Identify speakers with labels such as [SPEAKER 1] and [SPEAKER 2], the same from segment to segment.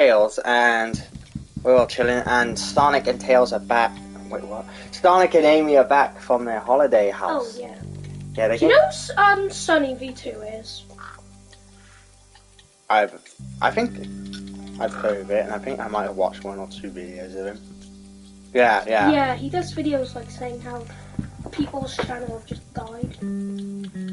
[SPEAKER 1] Tails, and we're all chilling, and Sonic and Tails are back. Wait, what? Sonic and Amy are back from their holiday house.
[SPEAKER 2] Oh, yeah.
[SPEAKER 1] Yeah, they
[SPEAKER 2] Do you know Sunny V2 is?
[SPEAKER 1] I think I've heard of it, and I think I might have watched one or two videos of him. Yeah.
[SPEAKER 2] Yeah, he does videos like saying how people's channel have just died.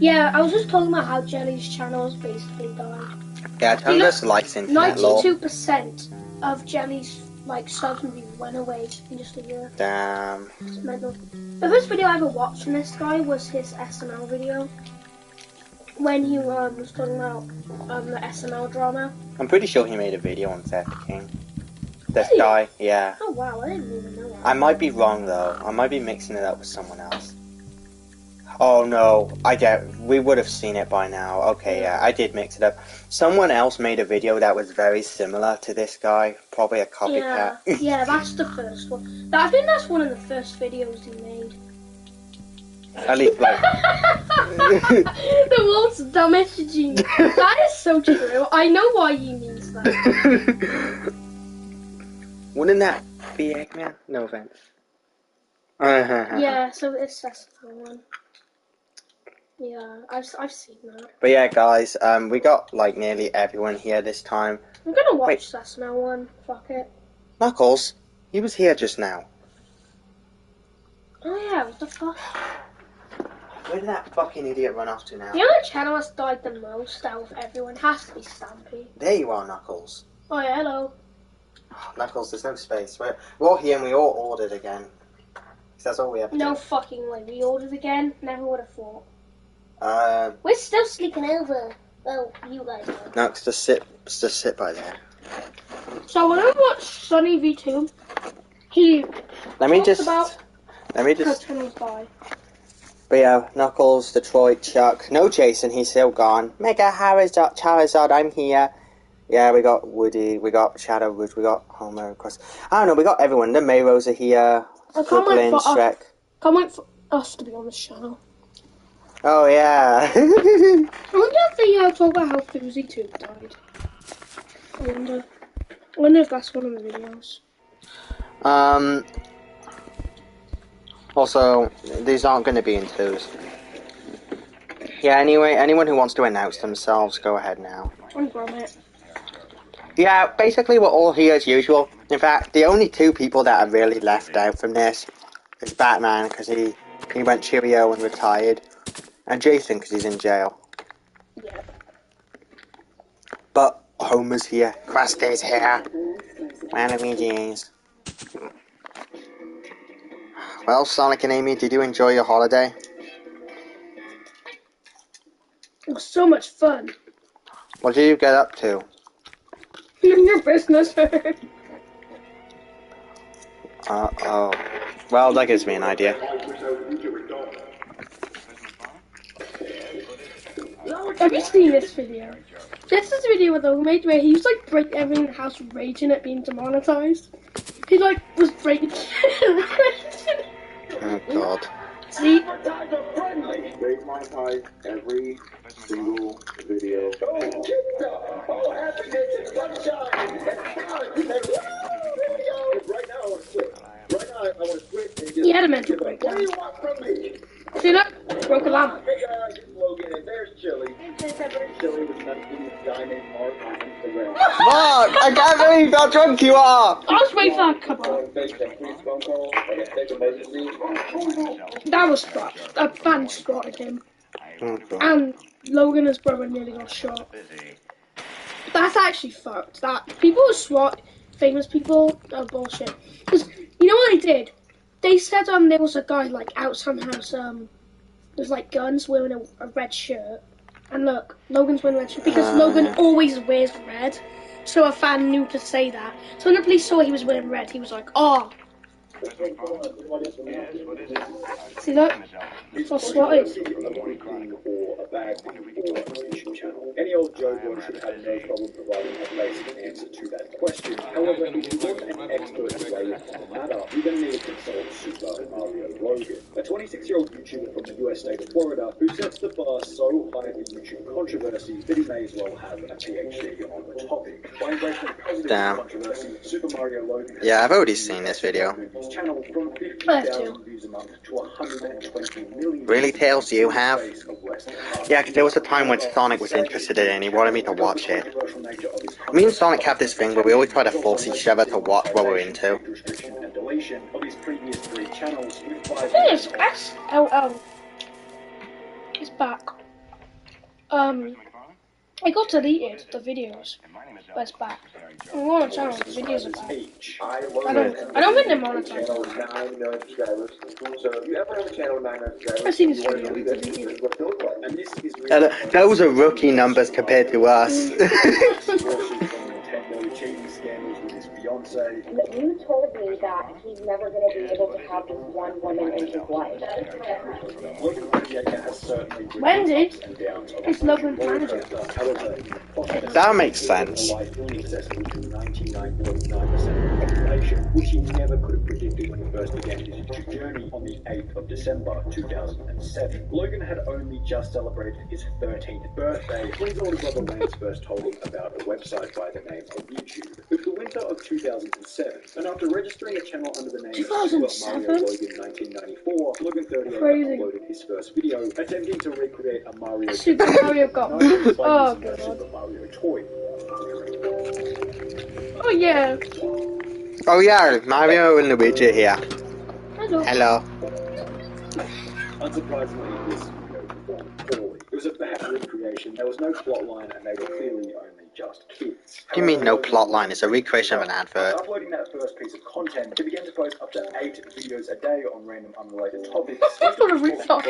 [SPEAKER 2] Yeah, I was just talking about how Jelly's channel has basically died.
[SPEAKER 1] Yeah, Tonga's likes internet lore.
[SPEAKER 2] 92% of Jelly's subs and views went away in just a year.
[SPEAKER 1] Damn.
[SPEAKER 2] It's mental. The first video I ever watched from this guy was his SML video. When he was talking about the SML drama.
[SPEAKER 1] I'm pretty sure he made a video on Zephyr King. This guy, yeah.
[SPEAKER 2] Oh wow, I didn't even know that.
[SPEAKER 1] I might be wrong though. I might be mixing it up with someone else. Oh no, we would have seen it by now. Okay, yeah, I did mix it up. Someone else made a video that was very similar to this guy. Probably a copycat.
[SPEAKER 2] Yeah, that's the first one. I think that's one of the first videos he made.
[SPEAKER 1] At least, like...
[SPEAKER 2] The world's dumbest genius. That is so true. I know why he means that.
[SPEAKER 1] Wouldn't that be Eggman? No offense.
[SPEAKER 2] Yeah, so it's that's the one. Yeah, I've seen that.
[SPEAKER 1] But yeah, guys, we got like nearly everyone here this time.
[SPEAKER 2] I'm gonna watch that SML one. Fuck it.
[SPEAKER 1] Knuckles, he was here just now.
[SPEAKER 2] Oh yeah, what the fuck?
[SPEAKER 1] Where did that fucking idiot run off to now?
[SPEAKER 2] The other channel that's died the most out of everyone has to be Stampy.
[SPEAKER 1] There you are, Knuckles.
[SPEAKER 2] Oh yeah, hello.
[SPEAKER 1] Knuckles, there's no space. We're all here and we all ordered again. That's all we have to do.
[SPEAKER 2] No fucking way. We ordered again? Never would have thought.
[SPEAKER 1] We're
[SPEAKER 2] still sleeping over. Well, you guys are.
[SPEAKER 1] No, just sit by there.
[SPEAKER 2] So when I watched Sunny V2, he
[SPEAKER 1] let me just
[SPEAKER 2] by.
[SPEAKER 1] But yeah, Knuckles, Detroit, Chuck, no Jason, he's still gone. Mega Charizard, I'm here. Yeah, we got Woody, we got Shadow Rouge, we got Homer, of course. I don't know, we got everyone. The Mayros are here. Brooklyn, Shrek.
[SPEAKER 2] Can't wait for us to be on this channel.
[SPEAKER 1] Oh yeah.
[SPEAKER 2] I wonder if they talk about how Fuzzy 2 died. I wonder if that's one of the videos.
[SPEAKER 1] Also, these aren't going to be in twos. Yeah, anyway, anyone who wants to announce themselves, go ahead now.
[SPEAKER 2] I'm Gromit.
[SPEAKER 1] Yeah, basically we're all here as usual. In fact, the only two people that are really left out from this is Batman, because he went Cheerio and retired, and Jason, because he's in jail.
[SPEAKER 2] Yeah.
[SPEAKER 1] But Homer's here, Krusty's here, Luigi's. Well, Sonic and Amy, did you enjoy your holiday?
[SPEAKER 2] It was so much fun.
[SPEAKER 1] What did you get up to?
[SPEAKER 2] Your business.
[SPEAKER 1] Uh-oh. Well, that gives me an idea.
[SPEAKER 2] Have you seen this video? This is a video with Omid where he used to break everything in the house raging at being demonetized. He was breaking
[SPEAKER 1] Oh god.
[SPEAKER 2] See?
[SPEAKER 3] Raise my height every single video.
[SPEAKER 2] He had a mental breakdown. See that? Broke a lamp.
[SPEAKER 1] Mark, I can't believe how drunk you are!
[SPEAKER 2] I was waiting for that to come on. That was fucked. A fan spotted him.
[SPEAKER 1] Oh,
[SPEAKER 2] And Logan, his brother, nearly got shot. That's actually fucked. That people who swat famous people are bullshit. Because you know what they did? They said there was a guy out some house with guns wearing a red shirt. And look, Logan's wearing a red shirt because Logan always wears red. So a fan knew to say that. So when the police saw he was wearing red, he was like, oh. See that? That's what SWAT is.
[SPEAKER 3] Any old Joe Blow should have no problem providing a basic answer to that question. However, if you want an expert way on the matter, you're going to need to consult Super Mario Bros. Logan, a 26-year-old YouTuber from the US state of Florida who sets the bar so high for YouTube controversy that he may as well have a PhD on the topic. By embracing positive controversy, Super Mario Logan
[SPEAKER 1] Yeah, I've already seen this video.
[SPEAKER 3] His channel from 50,000 views a month to 120 million.
[SPEAKER 1] Really, Tails, you have? Yeah, because there was a time when Sonic was interested in it and he wanted me to watch it. Me and Sonic have this thing where we always try to force each other to watch what we're into.
[SPEAKER 2] Yes, SLL. It's back. I got deleted the videos, but it's back. I'm on the channel, the videos are back. I don't think they're monetized. I've seen this video, it's deleted.
[SPEAKER 1] Those are rookie numbers compared to us.
[SPEAKER 4] You told me that he's never going to be able to have just one woman in his life.
[SPEAKER 2] Wendy? It's Logan's manager.
[SPEAKER 1] That makes sense.
[SPEAKER 3] Which he never could have predicted when he first began his YouTube journey on the 8th of December 2007. Logan had only just celebrated his 13th birthday when his older brother Lance first told him about a website by the name of YouTube. It was the winter of 2007, and after registering a channel under the name Super Mario Logan 1994, Logan 38 uploaded his first video attempting to recreate a Mario
[SPEAKER 2] Super Mario Golf. Oh god.
[SPEAKER 3] Super Mario toy.
[SPEAKER 2] Oh yeah.
[SPEAKER 1] Oh yeah, Mario and Luigi here.
[SPEAKER 2] Hello.
[SPEAKER 1] Hello.
[SPEAKER 3] Unsurprisingly, this video performed poorly. It was a bad recreation, there was no plotline, and they were clearly only just kids.
[SPEAKER 1] What do you mean no plotline? It's a recreation of an advert.
[SPEAKER 3] After uploading that first piece of content, he began to post up to 8 videos a day on random unrelated topics.
[SPEAKER 2] That's what a retard.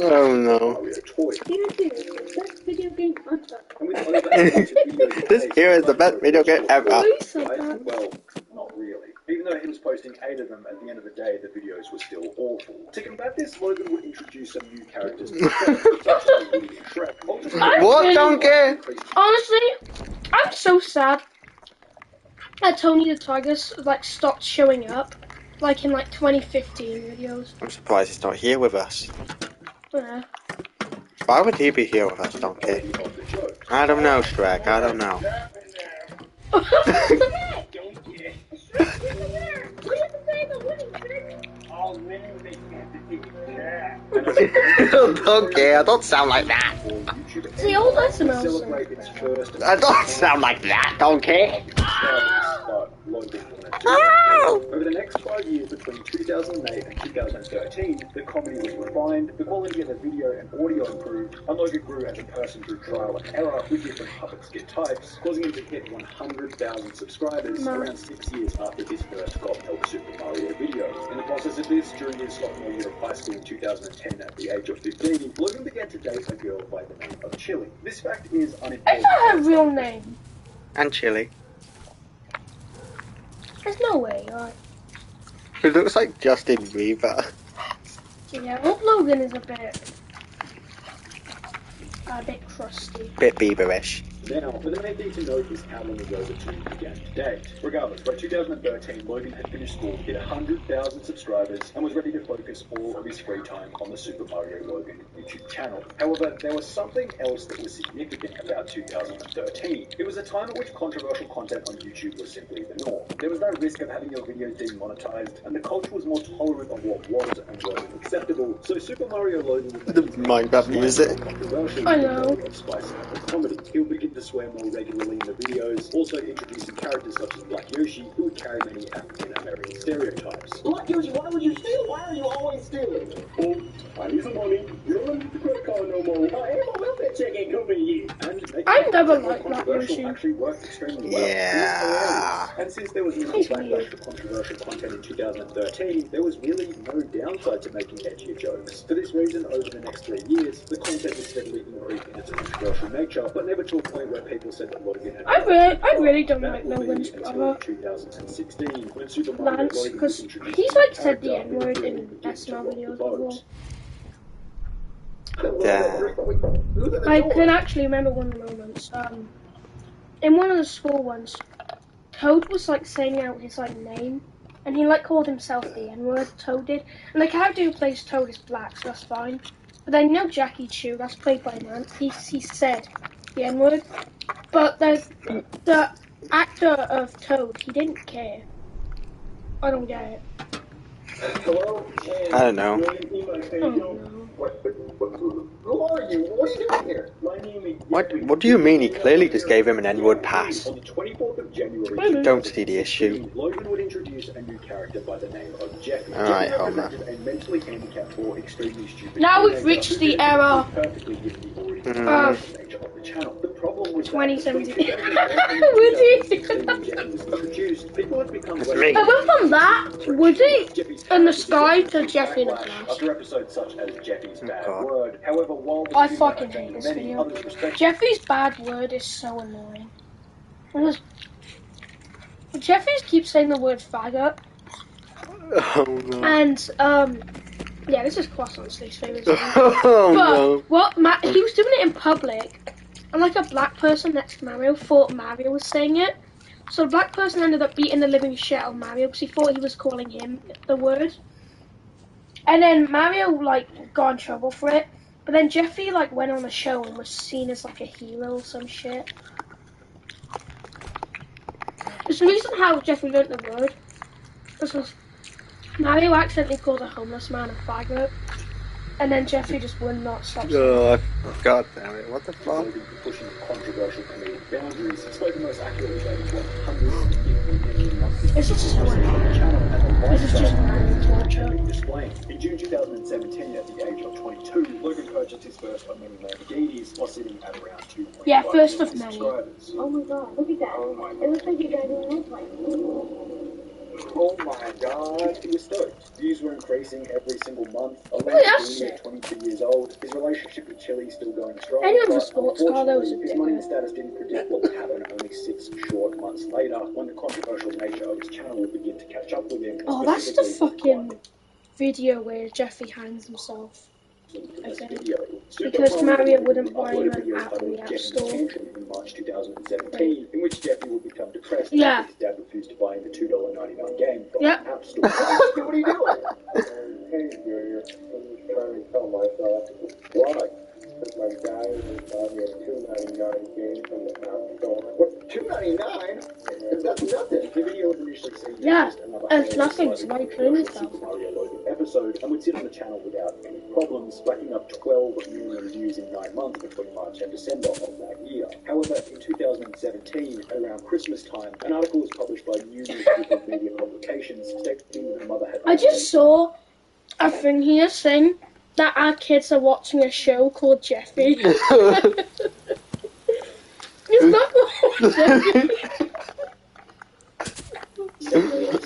[SPEAKER 1] Oh no.
[SPEAKER 2] Video game advert.
[SPEAKER 3] This
[SPEAKER 1] here is the best video game ever.
[SPEAKER 3] Well, not really. Even though he was posting 8 of them, at the end of the day, the videos were still awful. To combat this, Logan would introduce some new characters to Shrek.
[SPEAKER 1] What? Don't care.
[SPEAKER 2] Honestly, I'm so sad that Tony the Tiger stopped showing up, like in 2015 videos.
[SPEAKER 1] I'm surprised he's not here with us.
[SPEAKER 2] Yeah.
[SPEAKER 1] Why would he be here with us, Donkey? I don't know, Shrek. I don't know. Donkey, I don't sound like that.
[SPEAKER 2] The old SML.
[SPEAKER 1] I don't sound like that, Donkey.
[SPEAKER 3] Over the next 5 years, between 2008 and 2013, the comedy was refined, the quality of the video and audio improved, and Logan grew as a person through trial and error with different puppet skit types, causing him to hit 100,000 subscribers around 6 years after his first Got Milk Super Mario video. In the process of this, during his sophomore year of high school in 2010 at the age of 15, Logan began to date a girl by the name of Chili. This fact is unimportant.
[SPEAKER 2] It's not her real name.
[SPEAKER 1] And Chili.
[SPEAKER 2] There's no way, right?
[SPEAKER 1] It looks like Justin Bieber.
[SPEAKER 2] Yeah, old Logan is a bit crusty.
[SPEAKER 1] Bit Bieberish.
[SPEAKER 3] Now, the main thing to note is how long ago the two began to date. Regardless, by 2013, Logan had finished school, hit 100,000 subscribers, and was ready to focus all of his free time on the Super Mario Logan YouTube channel. However, there was something else that was significant about 2013. It was a time at which controversial content on YouTube was simply the norm. There was no risk of having your videos demonetized, and the culture was more tolerant of what was and wasn't acceptable. So Super Mario Logan would
[SPEAKER 1] The Minecraft music.
[SPEAKER 2] I know.
[SPEAKER 3] Spicing up the comedy. He'll begin to swear more regularly in the videos, also introducing characters such as Black Yoshi, who would carry many African American stereotypes.
[SPEAKER 5] Black Yoshi, why would you steal? Why are you always stealing?
[SPEAKER 3] Oh, I need some money. You don't need the credit card no more.
[SPEAKER 5] My animal welfare check ain't covering you.
[SPEAKER 3] And
[SPEAKER 2] I never liked Black Yoshi.
[SPEAKER 3] actually worked extremely well.
[SPEAKER 1] Yeah.
[SPEAKER 3] And since there was no backlash for controversial content in 2013, there was really no downside to making edgier jokes. For this reason, over the next 3 years, the content was steadily increased in its controversial nature, but never to a point where people said that Logan had...
[SPEAKER 2] I really don't like Logan's brother,
[SPEAKER 3] 2016, when Super Mario
[SPEAKER 2] Lance,
[SPEAKER 3] Logan
[SPEAKER 2] because
[SPEAKER 3] was introduced
[SPEAKER 2] he's
[SPEAKER 3] as a
[SPEAKER 2] said the
[SPEAKER 3] character
[SPEAKER 2] N-word
[SPEAKER 3] who
[SPEAKER 2] in
[SPEAKER 3] introduced
[SPEAKER 2] SNL videos
[SPEAKER 3] votes.
[SPEAKER 2] before. I can actually remember one of the moments. In one of the school ones, Toad was saying out his name, and he like called himself the N-word. Toad did, and the character who plays Toad is black, so that's fine. But then Jackie Chu, that's played by Nance. He said the N-word, but the actor of Toad, he didn't care. I don't get it.
[SPEAKER 3] Hello?
[SPEAKER 1] I don't know.
[SPEAKER 3] Who are you? What are you doing here? My name is...
[SPEAKER 1] What do you mean? He clearly just gave him an N-word pass.
[SPEAKER 3] On the 24th of January...
[SPEAKER 1] Don't see the issue.
[SPEAKER 3] Logan would introduce a new character by the name of Jeffy.
[SPEAKER 1] Alright,
[SPEAKER 3] Jeffy
[SPEAKER 1] Homer.
[SPEAKER 3] represented a mentally handicapped or extremely stupid...
[SPEAKER 2] Now we've reached the era
[SPEAKER 3] perfectly given the already
[SPEAKER 2] of
[SPEAKER 3] nature of the channel. The problem was
[SPEAKER 2] 2017.
[SPEAKER 3] People have become
[SPEAKER 1] That's me.
[SPEAKER 2] I went from that Woody in the sky to Jeffy in the glass.
[SPEAKER 3] Other episodes such as Jeffy's Bad
[SPEAKER 1] God.
[SPEAKER 3] Word. However, while the
[SPEAKER 2] I
[SPEAKER 3] two
[SPEAKER 2] fucking
[SPEAKER 3] have
[SPEAKER 2] hate this
[SPEAKER 3] many
[SPEAKER 2] video.
[SPEAKER 3] others respect-
[SPEAKER 2] Jeffy's bad word is so annoying. Jeffy keeps saying the word faggot,
[SPEAKER 1] Oh no.
[SPEAKER 2] and yeah, this is Croissant's least favorite thing.
[SPEAKER 1] Oh
[SPEAKER 2] But
[SPEAKER 1] no.
[SPEAKER 2] what he was doing it in public, and like a black person next to Mario thought Mario was saying it. So the black person ended up beating the living shit out of Mario because he thought he was calling him the word. And then Mario like got in trouble for it. But then Jeffy like went on a show and was seen as like a hero or some shit. There's a reason how Jeffy learned the word. This was Mario accidentally called a homeless man a faggot. And then Jeffy just would not stop saying it.
[SPEAKER 1] Oh, God damn it. What the fuck?
[SPEAKER 3] Logan pushing controversial comedic boundaries, spoke the most accurately dated 150 monthly
[SPEAKER 2] This is so annoying.
[SPEAKER 3] channel and the
[SPEAKER 2] This is just Mario torture.
[SPEAKER 3] displaying. In June 2017, at the age of 22, Logan purchased his first of many Lamborghinis while sitting at around 2.5
[SPEAKER 2] Yeah, first of
[SPEAKER 3] million
[SPEAKER 2] many.
[SPEAKER 3] subscribers.
[SPEAKER 4] Oh my god, look at that. It looks like you're driving an airplane.
[SPEAKER 3] Oh my god, he was stoked. Views were increasing every single month. A
[SPEAKER 2] that's
[SPEAKER 3] Lamborghini at 22 years old. His relationship with Chili still going strong.
[SPEAKER 2] Anyone's a
[SPEAKER 3] but
[SPEAKER 2] sports car, though, is a
[SPEAKER 3] unfortunately, his money and
[SPEAKER 2] dickhead.
[SPEAKER 3] status didn't predict what would happen only 6 short months later, when the controversial nature of his channel would begin to catch up with him.
[SPEAKER 2] Oh, that's the
[SPEAKER 3] specifically
[SPEAKER 2] fucking video where Jeffy hangs himself. I
[SPEAKER 3] this
[SPEAKER 2] think.
[SPEAKER 3] video.
[SPEAKER 2] Because
[SPEAKER 3] Super
[SPEAKER 2] Mario
[SPEAKER 3] Mario
[SPEAKER 2] wouldn't buy
[SPEAKER 3] uploaded
[SPEAKER 2] him
[SPEAKER 3] a video
[SPEAKER 2] an app in the
[SPEAKER 3] titled
[SPEAKER 2] App
[SPEAKER 3] Jeffy's
[SPEAKER 2] Store.
[SPEAKER 3] Tantrum in March 2017, in which Jeffy would become depressed
[SPEAKER 2] Yeah.
[SPEAKER 3] after his dad refused to buy him the $2.99 game from
[SPEAKER 2] Yep.
[SPEAKER 3] the App Store. What are you doing? Hey, Junior. I'm just trying to tell myself. Why? Because my dad bought me a $2.99 game from the App Store. What? $2.99? That's nothing. The video was initially seen as
[SPEAKER 2] Yeah,
[SPEAKER 3] just another
[SPEAKER 2] it's nothing,
[SPEAKER 3] hilarious
[SPEAKER 2] it's like playing
[SPEAKER 3] Super
[SPEAKER 2] stuff.
[SPEAKER 3] Mario Logan episode, and would sit on the channel without any problems, racking up 12 million views in 9 months between March and December of that year. However, in 2017, around Christmas time, an article was published by numerous different media publications stating that the mother had...
[SPEAKER 2] I just saw a thing here saying that our kids are watching a show called Jeffy. It's not called Jeffy.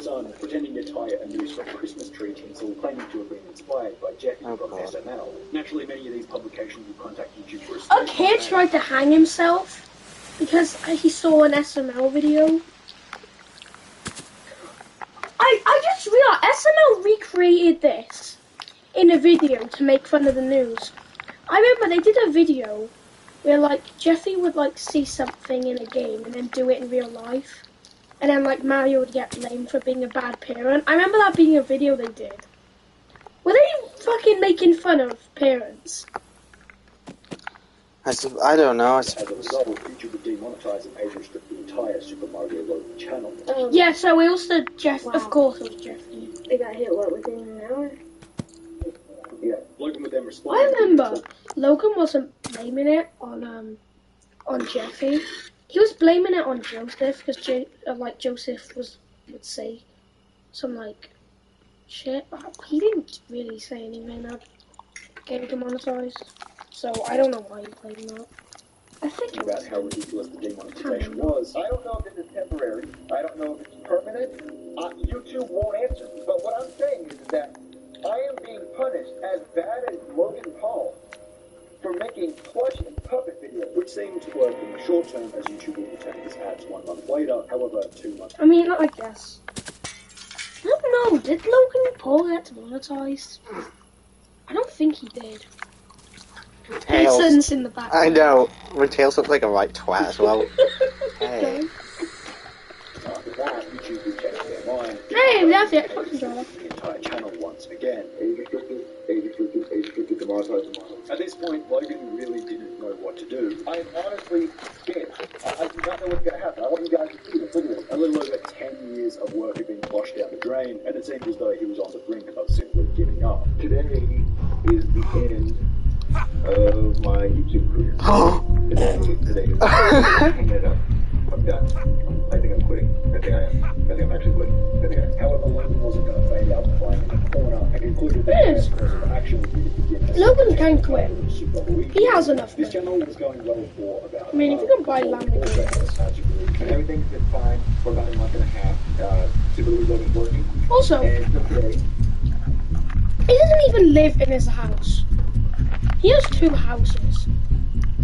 [SPEAKER 3] son pretending to tie a noose from a Christmas tree tinsel, claiming to have been inspired by Jeffy from
[SPEAKER 1] God.
[SPEAKER 3] SNL. Naturally, many of these publications would contact YouTube for
[SPEAKER 2] A kid tried to hang himself because he saw an SML video. I just realized SML recreated this in a video to make fun of the news. I remember they did a video where like Jeffy would like see something in a game and then do it in real life. And then like Mario would get blamed for being a bad parent. I remember that being a video they did. Were they fucking making fun of parents?
[SPEAKER 1] I don't know. I
[SPEAKER 3] As a
[SPEAKER 1] suppose.
[SPEAKER 3] result, YouTube would demonetize and age restrict the entire Super Mario Logan channel.
[SPEAKER 2] Yeah, so it was the Jeff.
[SPEAKER 4] Wow.
[SPEAKER 2] Of course, it was Jeffy.
[SPEAKER 4] They got hit, what, within an hour?
[SPEAKER 3] Yeah, Logan would then respond.
[SPEAKER 2] I remember Logan wasn't blaming it on Jeffy. He was blaming it on Joseph because Joseph would say some like shit. He didn't really say anything that getting demonetized. So I don't know why he blamed that. I think it
[SPEAKER 3] about
[SPEAKER 2] was
[SPEAKER 3] how ridiculous the demonetization was.
[SPEAKER 5] I don't know if this is temporary. I don't know if it's permanent. YouTube won't answer. But what I'm saying is that I am being punished as bad as Logan Paul for making plush and puppet videos.
[SPEAKER 3] Which seemed to work in the short term as YouTube would return his ads 1 month later. However, 2 months
[SPEAKER 2] I mean, I guess. I don't know. Did Logan Paul get demonetized? I don't think he did.
[SPEAKER 1] Tails.
[SPEAKER 2] Jason's in the back.
[SPEAKER 1] I know. My Tails looks like a right twat as well. Hey.
[SPEAKER 3] after that, YouTube who changed their mind.
[SPEAKER 2] Hey, that's it. Fucking driver.
[SPEAKER 3] The entire channel once again.
[SPEAKER 5] Age restricted, demonetized.
[SPEAKER 3] At this point, Logan really didn't know what to do.
[SPEAKER 5] I'm honestly scared. I do not know what's going to happen. I want you guys to see this. Look at this.
[SPEAKER 3] A little over 10 years of work had been flushed down the drain, and it seemed as though he was on the brink of simply giving up.
[SPEAKER 5] Today is the end of my YouTube career. Today is hanging it up. I'm done. I think I'm quitting. I think I'm actually quitting.
[SPEAKER 3] However, Logan wasn't going to fade out crying in the corner and concluded that
[SPEAKER 2] Yes.
[SPEAKER 3] the best course of action would be to begin a
[SPEAKER 2] Logan can quit.
[SPEAKER 3] Super League.
[SPEAKER 2] He has enough
[SPEAKER 3] This
[SPEAKER 2] money.
[SPEAKER 3] channel was going well for about
[SPEAKER 2] I mean, if you can buy land with it.
[SPEAKER 5] And everything's been fine for about a month and a half. Super League wasn't working.
[SPEAKER 2] Also,
[SPEAKER 5] And today,
[SPEAKER 2] he doesn't even live in his house. He has 2 houses.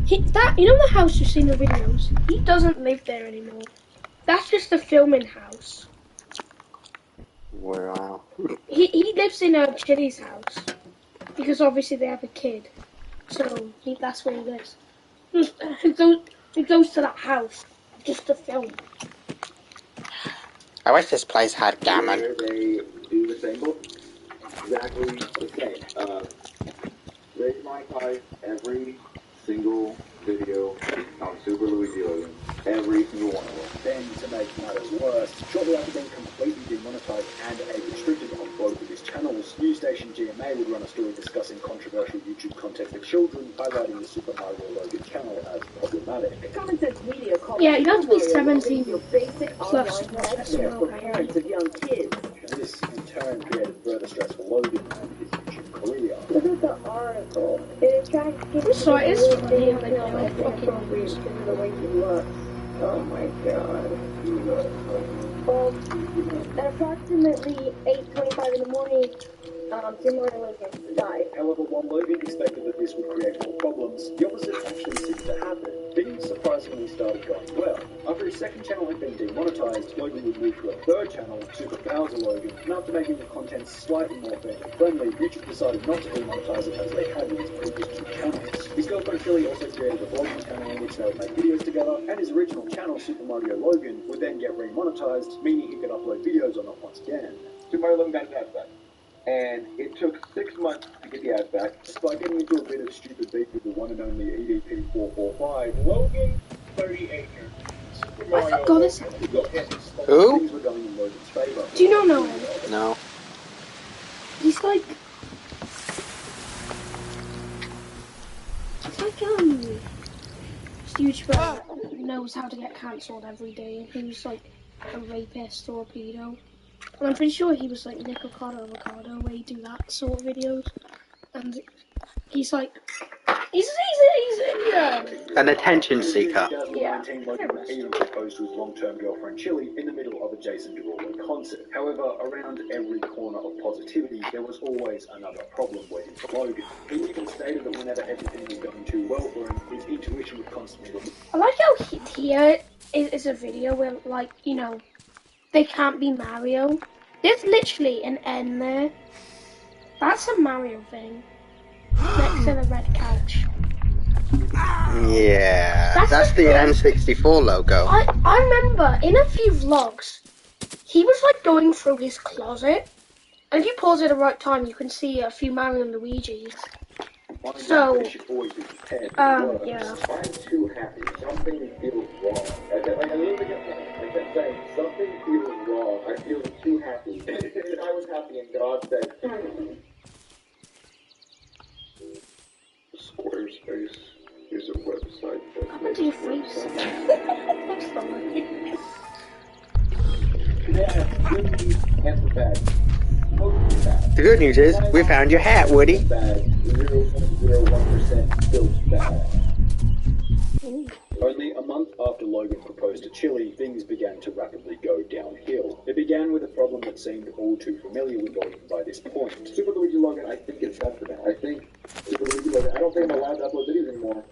[SPEAKER 2] You know the house you see in the videos? He doesn't live there anymore. That's just a filming house.
[SPEAKER 1] Wow.
[SPEAKER 2] He lives in Chili's house because obviously they have a kid, so that's where he lives. He goes to that house just to film.
[SPEAKER 1] I wish this place had gammon.
[SPEAKER 5] they do the same book. Exactly the same. They monetize every single video on Super Luigi Logan. Every single one of them.
[SPEAKER 3] Then, to make matters worse, shortly after being completely demonetized and restricted on both of his channels, news station GMA would run a story discussing controversial YouTube content for children, highlighting the Super Mario Logan channel as problematic.
[SPEAKER 2] Yeah, you have to be 17 plus to watch this
[SPEAKER 5] Yeah,
[SPEAKER 2] channel,
[SPEAKER 5] for
[SPEAKER 2] right?
[SPEAKER 5] parents of young kids.
[SPEAKER 3] This, in turn, created further stress for Logan and his YouTube career.
[SPEAKER 4] Look at the article. It attracts kids
[SPEAKER 2] So it is
[SPEAKER 4] to
[SPEAKER 2] funny how they
[SPEAKER 4] the
[SPEAKER 2] do it.
[SPEAKER 4] inappropriate because of the way he looks. Oh my god. Well, at approximately 8:25 in the morning, Simulator Logan died.
[SPEAKER 3] However, while Logan expected that this would create more problems, the opposite actually seemed to happen. Things surprisingly started going well. After his second channel had been demonetized, Logan would move to a third channel, Super Bowser Logan, and after making the content slightly more family-friendly, YouTube decided not to demonetize it as they had with his previous 2 channels. His girlfriend Philly also created a vlogging channel in which they would make videos together, and his original channel, Super Mario Logan, would then get remonetized, meaning he could upload videos on it once again.
[SPEAKER 5] Super Mario Logan got his ass back. And it took 6 months to get the ass back.
[SPEAKER 3] Despite getting into a bit of stupid beef with the one and only EDP445,
[SPEAKER 5] Logan, 30 acres. Super
[SPEAKER 2] I forgot this.
[SPEAKER 1] Who?
[SPEAKER 3] things were going in Logan's favor.
[SPEAKER 2] Do you know him?
[SPEAKER 1] No.
[SPEAKER 2] He's like YouTuber that knows how to get cancelled every day. Who's like a rapist or a pedo. And I'm pretty sure he was like Nick Avocado, where he do that sort of videos. And he's like, he's
[SPEAKER 1] An attention seeker.
[SPEAKER 3] 2019, Logan would even proposed to his long-term girlfriend Chili in the middle of a Jason Derulo concert. However, around every corner of positivity, there was always another problem waiting for Logan. He even stated that whenever everything was going too well for him, his intuition would constantly
[SPEAKER 2] I like how here is a video where, like, you know, they can't be Mario. There's literally an N there. That's a Mario thing. Next to the red couch.
[SPEAKER 1] Yeah.
[SPEAKER 2] That's
[SPEAKER 1] That's
[SPEAKER 2] the
[SPEAKER 1] the
[SPEAKER 2] thing.
[SPEAKER 1] N64 logo.
[SPEAKER 2] I remember in a few vlogs, he was like going through his closet. And if you pause at the right time, you can see a few Mario and Luigi's. So, yeah.
[SPEAKER 5] I'm too happy. Something feels wrong. I literally kept saying, something feels wrong. I feel too happy. I was happy and God said, Squarespace is a website that
[SPEAKER 2] What do you face?
[SPEAKER 5] Yeah, good news and the bad. Mostly bad.
[SPEAKER 1] The good news is, we found your hat, Woody.
[SPEAKER 5] Bad. 0.01% still bad.
[SPEAKER 3] Only a month after Logan proposed to Chili, things began to rapidly go downhill. It began with a problem that seemed all too familiar with Logan by this point.
[SPEAKER 5] Super Luigi Logan, I think it's done for now. I think Super Luigi Logan, I don't think I'm allowed to upload videos anymore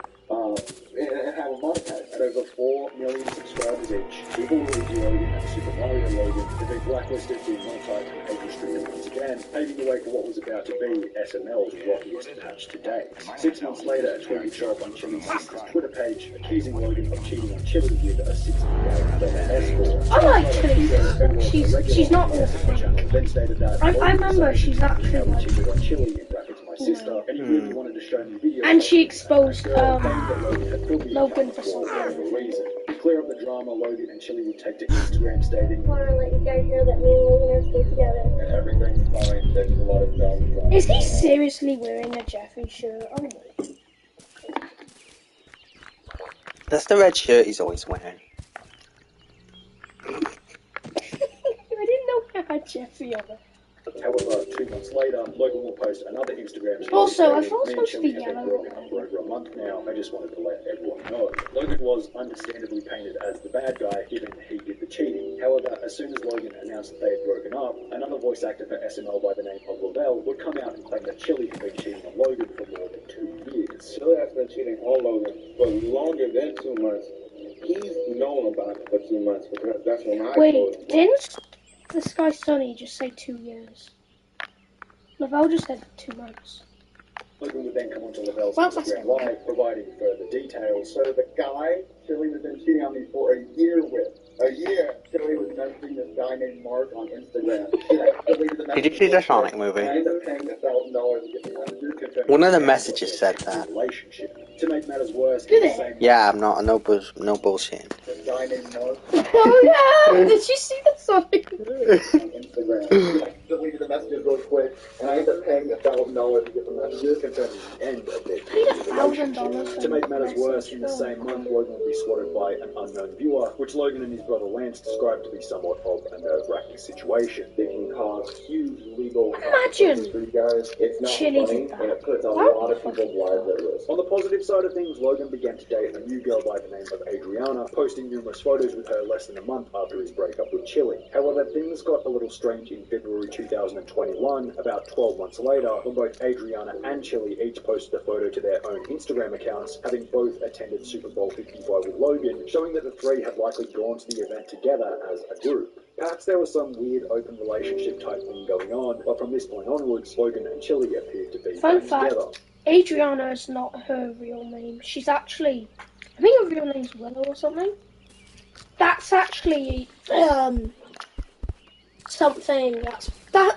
[SPEAKER 5] and have them monetized.
[SPEAKER 3] At over 4 million subscribers each, Super Luigi Logan and Super Mario Logan have been blacklisted, demonetized, and age restricted once again, paving the way for what was about to be SML's rockiest patch to date. 6 months later, a tweet would show up on Chili's sister's Twitter page, accusing Logan of cheating on Chili with a $60,000 escort.
[SPEAKER 2] I like Chili's
[SPEAKER 3] Who
[SPEAKER 2] she's not all fake.
[SPEAKER 3] Then stated that
[SPEAKER 2] I remember she's actually like,
[SPEAKER 3] cheated on Chili in brackets my sister, and he really wanted to show me videos.
[SPEAKER 2] and she exposed
[SPEAKER 3] Logan
[SPEAKER 2] for something.
[SPEAKER 3] Reason. To clear up the drama, Logan and Chili would take to Instagram stating,
[SPEAKER 4] I want to let you guys know that me and Logan are still together.
[SPEAKER 5] And everything's fine. There's a lot of drama.
[SPEAKER 2] Is he seriously wearing a Jeffrey shirt? Oh my.
[SPEAKER 1] That's the red shirt he's always wearing.
[SPEAKER 2] I didn't know he had Jeffrey on it.
[SPEAKER 3] However, 2 months later, Logan will post another Instagram story.
[SPEAKER 2] Also, I
[SPEAKER 3] stating,
[SPEAKER 2] thought it was
[SPEAKER 3] "Me and
[SPEAKER 2] supposed to be
[SPEAKER 3] Chili have been
[SPEAKER 2] yellow.
[SPEAKER 3] broken up for over a month now. I just wanted to let everyone know." Logan was understandably painted as the bad guy, given he did the cheating. However, as soon as Logan announced that they had broken up, another voice actor for SML by the name of Lavelle would come out and claim that Chili had been cheating on Logan for more than 2 years.
[SPEAKER 5] Chili has been cheating on Logan for longer than 2 months. He's known about it for 2 months because that's when I told
[SPEAKER 2] Wait,
[SPEAKER 5] him.
[SPEAKER 2] didn't this guy Sonny just say 2 years? Lavelle just said 2 months.
[SPEAKER 3] Logan would then come onto Lavelle's
[SPEAKER 2] Well, that's
[SPEAKER 3] Instagram
[SPEAKER 2] good.
[SPEAKER 3] Live, providing further details.
[SPEAKER 5] So the guy Chili has been cheating on me for a year with. A year. Chili was messaging this guy named Mark on Instagram.
[SPEAKER 1] Did you see the Sonic movie?
[SPEAKER 5] I ended up paying $1,000 to get the messages.
[SPEAKER 1] One of the messages said that.
[SPEAKER 3] Relationship. To make matters worse,
[SPEAKER 2] Did
[SPEAKER 3] in the
[SPEAKER 2] it?
[SPEAKER 3] same
[SPEAKER 1] Yeah, I'm not no bullshit.
[SPEAKER 5] This guy named Mark
[SPEAKER 2] Oh yeah! Did you see the Sonic?
[SPEAKER 5] on Instagram. I deleted the messages real quick, and I ended up paying $1,000 to get the messages.
[SPEAKER 3] concerning the end of their
[SPEAKER 2] Paid
[SPEAKER 3] relationship.
[SPEAKER 2] $1,000
[SPEAKER 3] To make matters worse,
[SPEAKER 2] message.
[SPEAKER 3] in the same month, Logan would be swatted by an unknown viewer, which Logan and his brother Lance described to be somewhat of a nerve-wracking situation.
[SPEAKER 5] It can cause huge legal
[SPEAKER 2] Imagine
[SPEAKER 5] consequences for you guys. It's not
[SPEAKER 2] Chili
[SPEAKER 5] funny,
[SPEAKER 2] did that.
[SPEAKER 5] and it puts a
[SPEAKER 2] That
[SPEAKER 5] lot
[SPEAKER 2] would
[SPEAKER 5] of
[SPEAKER 2] be
[SPEAKER 5] people's lives at risk.
[SPEAKER 3] On the positive side of things, Logan began to date a new girl by the name of Adriana, posting numerous photos with her less than a month after his breakup with Chili. However, things got a little strange in February 2021, about 12 months later, when both Adriana and Chili each posted a photo to their own Instagram accounts, having both attended Super Bowl 55 with Logan, showing that the three had likely gone to the event together as a group. Perhaps there was some weird open relationship type thing going on, but from this point onwards, Logan and Chili appeared to be
[SPEAKER 2] Fun
[SPEAKER 3] back
[SPEAKER 2] fact,
[SPEAKER 3] together.
[SPEAKER 2] Adriana is not her real name. She's actually, I think her real name's Willow or something. That's actually something that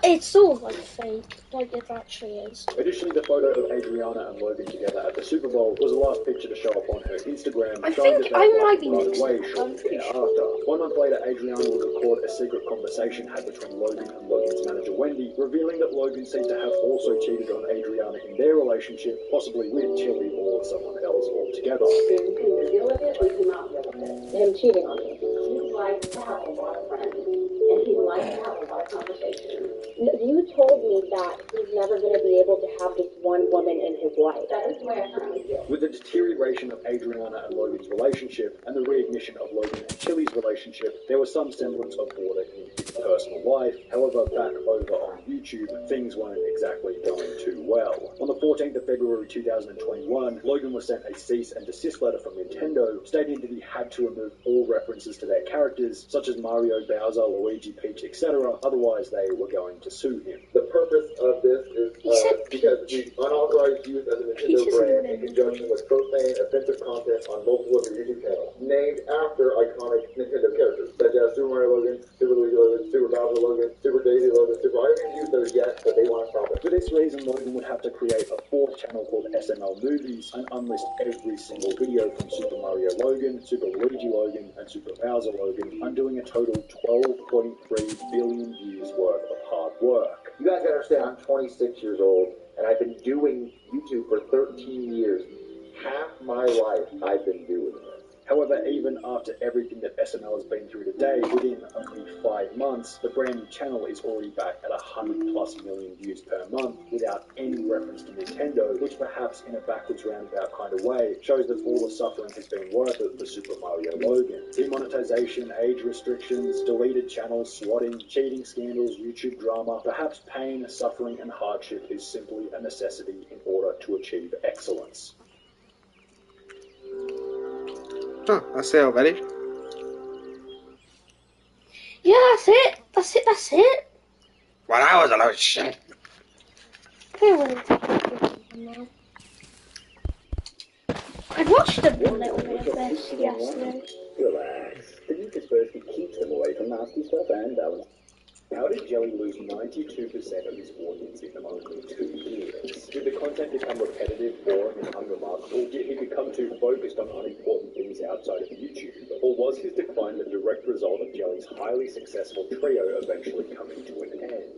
[SPEAKER 2] it's sort of like fake, like it actually is.
[SPEAKER 3] Additionally, the photo of Adriana and Logan together at the Super Bowl was the last picture to show up on her Instagram,
[SPEAKER 2] I
[SPEAKER 3] showing
[SPEAKER 2] think
[SPEAKER 3] that
[SPEAKER 2] I
[SPEAKER 3] they
[SPEAKER 2] might be
[SPEAKER 3] parted
[SPEAKER 2] mixing
[SPEAKER 3] ways
[SPEAKER 2] up. I'm
[SPEAKER 3] shortly
[SPEAKER 2] pretty
[SPEAKER 3] thereafter. 1 month later, Adriana would record a secret conversation had between Logan and Logan's manager Wendy, revealing that Logan seemed to have also cheated on Adriana in their relationship, possibly with Chili or someone else altogether.
[SPEAKER 6] Can you deal with it or do not deal with it? Him cheating on me. He likes to have a lot of friends, and he likes to have a lot of conversations.
[SPEAKER 4] You told me that he's never going to be able to have just one woman in his life.
[SPEAKER 6] That is the way I currently feel.
[SPEAKER 3] With the deterioration of Adriana and Logan's relationship and the reignition of Logan and Chili's relationship, there was some semblance of order in his personal life. However, back over on YouTube, things weren't exactly going too well. On the 14th of February 2021, Logan was sent a cease and desist letter from Nintendo, stating that he had to remove all references to their characters, such as Mario, Bowser, Luigi, Peach, etc., otherwise they were going to sue him.
[SPEAKER 5] The purpose of this is
[SPEAKER 2] He said
[SPEAKER 5] because
[SPEAKER 2] Peach.
[SPEAKER 5] the unauthorized use of the
[SPEAKER 2] Peach
[SPEAKER 5] Nintendo
[SPEAKER 2] is
[SPEAKER 5] brand
[SPEAKER 2] in
[SPEAKER 5] in conjunction with profane, offensive content on multiple of their YouTube channels, named after iconic Nintendo characters, such as Super Mario Logan, Super Luigi Logan, Super Bowser Logan, Super Daisy Logan, Super... I haven't used those yet, but they want to stop it.
[SPEAKER 3] For this reason, Logan would have to create a fourth channel called SML Movies and unlist every single video from Super Mario Logan, Super Luigi Logan, and Super Bowser Logan, undoing a total 12.3 billion views worth of hard work.
[SPEAKER 5] You guys gotta understand, I'm 26 years old, and I've been doing YouTube for 13 years. Half my life, I've been doing this.
[SPEAKER 3] However, even after everything that SML has been through today, within only 5 months, the brand new channel is already back at 100+ million views per month without any reference to Nintendo, which perhaps in a backwards roundabout kind of way shows that all the suffering has been worth it for Super Mario Logan. Demonetization, age restrictions, deleted channels, swatting, cheating scandals, YouTube drama, perhaps pain, suffering and hardship is simply a necessity in order to achieve excellence.
[SPEAKER 1] Huh, that's it already.
[SPEAKER 2] Yeah, that's it. That's it.
[SPEAKER 1] Well, that was a lot of shit.
[SPEAKER 2] I think I'm going to take a now. I watched a little bit of this yesterday.
[SPEAKER 3] Relax. The Kaspersky keeps them away from nasty stuff and balance. How did Jelly lose 92% of his audience in only 2 years? Did the content become repetitive, boring, and unremarkable? Did he become too focused on unimportant things outside of YouTube? Or was his decline the direct result of Jelly's highly successful trio eventually coming to an end?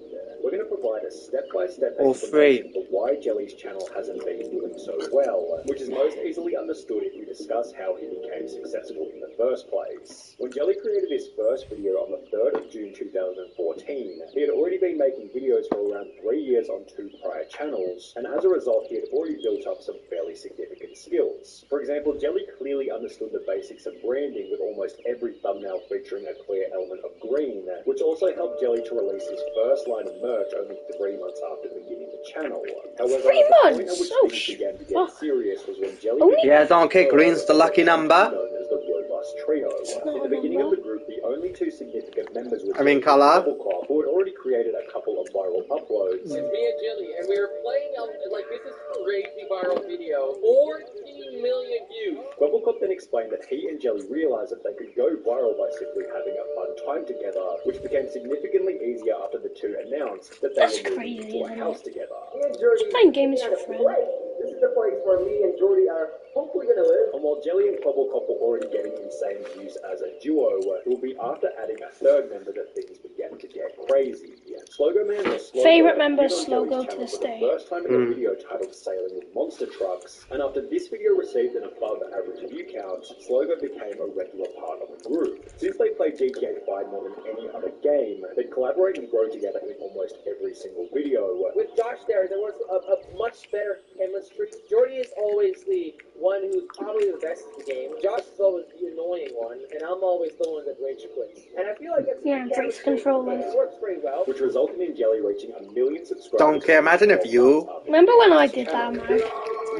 [SPEAKER 3] We're going to provide a step-by-step
[SPEAKER 1] All three.
[SPEAKER 3] explanation for why Jelly's channel hasn't been doing so well, which is most easily understood if we discuss how he became successful in the first place. When Jelly created his first video on the 3rd of June 2014, he had already been making videos for around 3 years on 2 prior channels, and as a result he had already built up some fairly significant skills. For example, Jelly clearly understood the basics of branding with almost every thumbnail featuring a clear element of green, which also helped Jelly to release his first line of merch only 3 months after beginning the channel. However,
[SPEAKER 2] 3
[SPEAKER 3] the point
[SPEAKER 2] months?
[SPEAKER 3] at which
[SPEAKER 2] Oh,
[SPEAKER 3] things began to get
[SPEAKER 2] fuck.
[SPEAKER 3] serious was when Jelly
[SPEAKER 2] Only-
[SPEAKER 1] Yeah, Donkey, green's the lucky number.
[SPEAKER 3] known as the Robust Trio.
[SPEAKER 2] not
[SPEAKER 3] In
[SPEAKER 2] a
[SPEAKER 3] the beginning of
[SPEAKER 2] number.
[SPEAKER 3] the group, the only 2 significant members were
[SPEAKER 1] I mean,
[SPEAKER 3] Jelly and
[SPEAKER 1] colour.
[SPEAKER 3] Cobblecop, who had already created a couple of viral uploads.
[SPEAKER 7] It's me and Jilly, and we were playing out, like, this is crazy viral video. 14 million views.
[SPEAKER 3] Cobblecop then explained that he and Jelly realized that they could go viral by simply having a fun time together, which became significantly easier after the 2 announced that they
[SPEAKER 2] That's
[SPEAKER 3] were moving
[SPEAKER 2] crazy,
[SPEAKER 3] into a
[SPEAKER 2] isn't
[SPEAKER 3] house
[SPEAKER 2] it?
[SPEAKER 3] together.
[SPEAKER 2] Just playing games for friends.
[SPEAKER 5] This is the place where me and Jordy are hopefully going to live.
[SPEAKER 3] And while Jelly and Cobblecop were already getting insane views as a duo, it will be after adding a 3rd member that things began to get crazy. Slogo Man or Slogo
[SPEAKER 2] Favourite member
[SPEAKER 3] appeared on
[SPEAKER 2] Slogo
[SPEAKER 3] Jelly's
[SPEAKER 2] to
[SPEAKER 3] channel
[SPEAKER 2] this
[SPEAKER 3] for the
[SPEAKER 2] day.
[SPEAKER 3] first time in a video titled Sailing with Monster Trucks, and after this video received an above average view count, Slogo became a regular part of the group. Since they played GTA 5 more than any other game, they collaborate and grow together in almost every single video.
[SPEAKER 7] With Josh there was a much better chemistry. Jordy is always the one who's probably the best at the game. Josh is always the annoying one, and I'm always the one that rage quits. And I feel like it's
[SPEAKER 2] Yeah, voice controllers.
[SPEAKER 7] It works pretty well.
[SPEAKER 3] Which resulted in Jelly reaching 1 million subscribers.
[SPEAKER 1] Donkey, imagine if you...
[SPEAKER 2] Remember when I did that, man?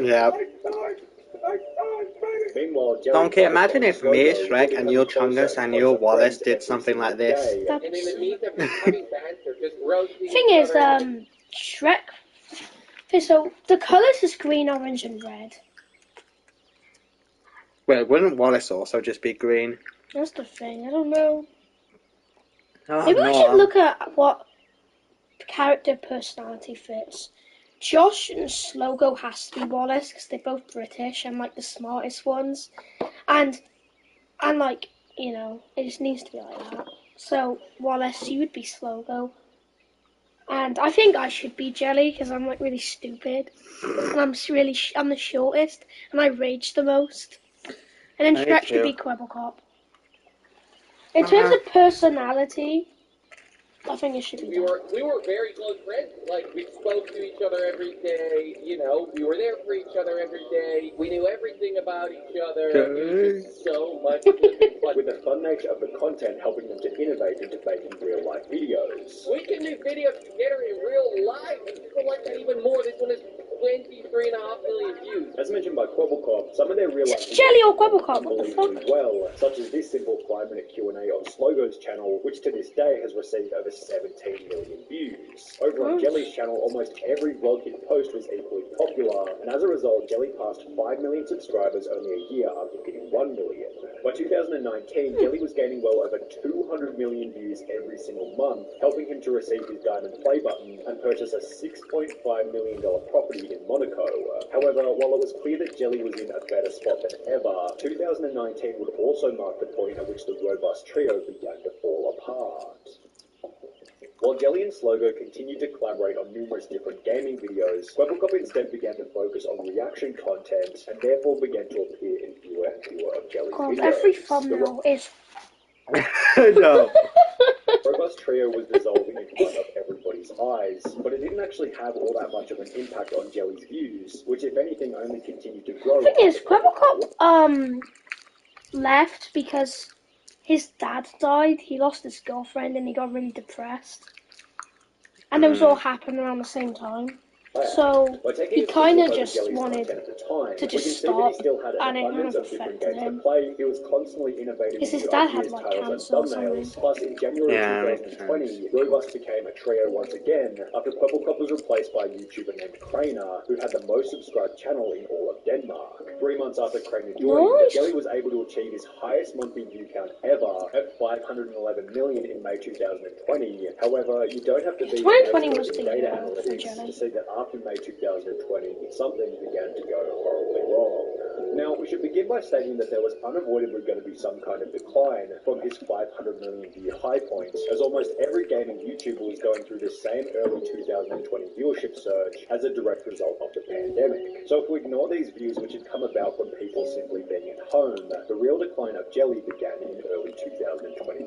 [SPEAKER 1] Yeah.
[SPEAKER 3] Meanwhile, Jelly
[SPEAKER 1] Donkey,
[SPEAKER 3] started
[SPEAKER 1] imagine
[SPEAKER 3] on
[SPEAKER 1] if me,
[SPEAKER 3] Slogo,
[SPEAKER 1] Shrek,
[SPEAKER 3] getting
[SPEAKER 1] and you,
[SPEAKER 3] closer
[SPEAKER 1] Chungus,
[SPEAKER 3] and
[SPEAKER 1] and
[SPEAKER 3] closer
[SPEAKER 1] you, Wallace,
[SPEAKER 3] friends
[SPEAKER 1] did
[SPEAKER 3] every
[SPEAKER 1] something like
[SPEAKER 3] single
[SPEAKER 1] this.
[SPEAKER 3] day.
[SPEAKER 2] That'd
[SPEAKER 7] And
[SPEAKER 2] be
[SPEAKER 7] they would
[SPEAKER 2] sick.
[SPEAKER 7] meet them having banter, just roasting
[SPEAKER 2] Thing
[SPEAKER 7] each
[SPEAKER 2] is,
[SPEAKER 7] other.
[SPEAKER 2] Shrek. Okay, so the colours is green, orange, and red.
[SPEAKER 1] Well, wouldn't Wallace also just be green?
[SPEAKER 2] That's the thing. I don't know.
[SPEAKER 1] Oh,
[SPEAKER 2] Maybe we
[SPEAKER 1] no,
[SPEAKER 2] should look at what character personality fits. Josh and Slogo has to be Wallace because they're both British and like the smartest ones, and like, you know, it just needs to be like that. So Wallace, you would be Slogo, and I think I should be Jelly because I'm like really stupid, and I'm the shortest, and I rage the most. And then
[SPEAKER 1] Me
[SPEAKER 2] Shrek should
[SPEAKER 1] too.
[SPEAKER 2] be Quabblecop. In terms of personality, I think it should be
[SPEAKER 7] We were very close friends. Like, we spoke to each other every day. You know, we were there for each other every day. We knew everything about each other. It was just so much fun.
[SPEAKER 3] With the fun nature of the content helping them to innovate into making real-life videos.
[SPEAKER 7] We can do videos together in real life, and people like that even more. This one is 23.5 million views.
[SPEAKER 3] As mentioned by Cobblecop, some of their real-life
[SPEAKER 2] Just Jelly or
[SPEAKER 3] videos
[SPEAKER 2] Quabblecop, what the fuck?
[SPEAKER 3] unbelievably well, such as this simple 5-minute Q&A on Slogo's channel, which to this day has received over 17 million views. Over on
[SPEAKER 2] Nice.
[SPEAKER 3] Jelly's channel, almost every vlog hit post was equally popular, and as a result, Jelly passed 5 million subscribers only a year after hitting 1 million. By 2019, Jelly was gaining well over 200 million views every single month, helping him to receive his Diamond Play button and purchase a $6.5 million property in Monaco. However, while it was clear that Jelly was in a better spot than ever, 2019 would also mark the point at which the Robust Trio began to fall apart. While Jelly and Slogo continued to collaborate on numerous different gaming videos, Cobblecop instead began to focus on reaction content and therefore began to appear in fewer and fewer of Jelly's
[SPEAKER 2] God,
[SPEAKER 3] videos.
[SPEAKER 2] every
[SPEAKER 3] The
[SPEAKER 2] thumbnail is.
[SPEAKER 1] No.
[SPEAKER 3] Robust Trio was dissolving in front of everybody's eyes, but it didn't actually have all that much of an impact on Jelly's views, which if anything only continued to grow.
[SPEAKER 2] The thing is, Quabblecop left because his dad died. He lost his girlfriend and he got really depressed. And it was all happening around the same time. So
[SPEAKER 3] By taking
[SPEAKER 2] he
[SPEAKER 3] a closer
[SPEAKER 2] kind of
[SPEAKER 3] look at
[SPEAKER 2] just
[SPEAKER 3] Jelly's
[SPEAKER 2] wanted
[SPEAKER 3] content at the time,
[SPEAKER 2] to
[SPEAKER 3] we can
[SPEAKER 2] just
[SPEAKER 3] see that
[SPEAKER 2] stop,
[SPEAKER 3] he still had an
[SPEAKER 2] and it kind
[SPEAKER 3] abundance
[SPEAKER 2] of
[SPEAKER 3] of different
[SPEAKER 2] affected
[SPEAKER 3] games to
[SPEAKER 2] him.
[SPEAKER 3] play. He was constantly innovating
[SPEAKER 2] Because his
[SPEAKER 3] new
[SPEAKER 2] dad had
[SPEAKER 3] ideas,
[SPEAKER 2] like
[SPEAKER 3] titles, and
[SPEAKER 2] cancer or
[SPEAKER 3] thumbnails.
[SPEAKER 2] something.
[SPEAKER 3] Plus, in January
[SPEAKER 1] Yeah, makes
[SPEAKER 3] 2020, Robust became a trio once again after Purple Cop was replaced by a YouTuber named Craner, who had the most subscribed channel in all of Denmark. 3 months after Craner joined,
[SPEAKER 2] Nice.
[SPEAKER 3] Jelly was able to achieve his highest monthly view count ever at 511 million in May 2020. However, you don't have to be
[SPEAKER 2] 2020 was
[SPEAKER 3] expert in
[SPEAKER 2] the
[SPEAKER 3] data
[SPEAKER 2] year for
[SPEAKER 3] analytics
[SPEAKER 2] Jelly.
[SPEAKER 3] to see that after May 2020, something began to go horribly wrong. Now, we should begin by stating that there was unavoidably going to be some kind of decline from his 500 million view high point, as almost every gaming YouTuber was going through this same early 2020 viewership surge as a direct result of the pandemic. So if we ignore these views which had come about from people simply being at home, the real decline of Jelly began in early 2021.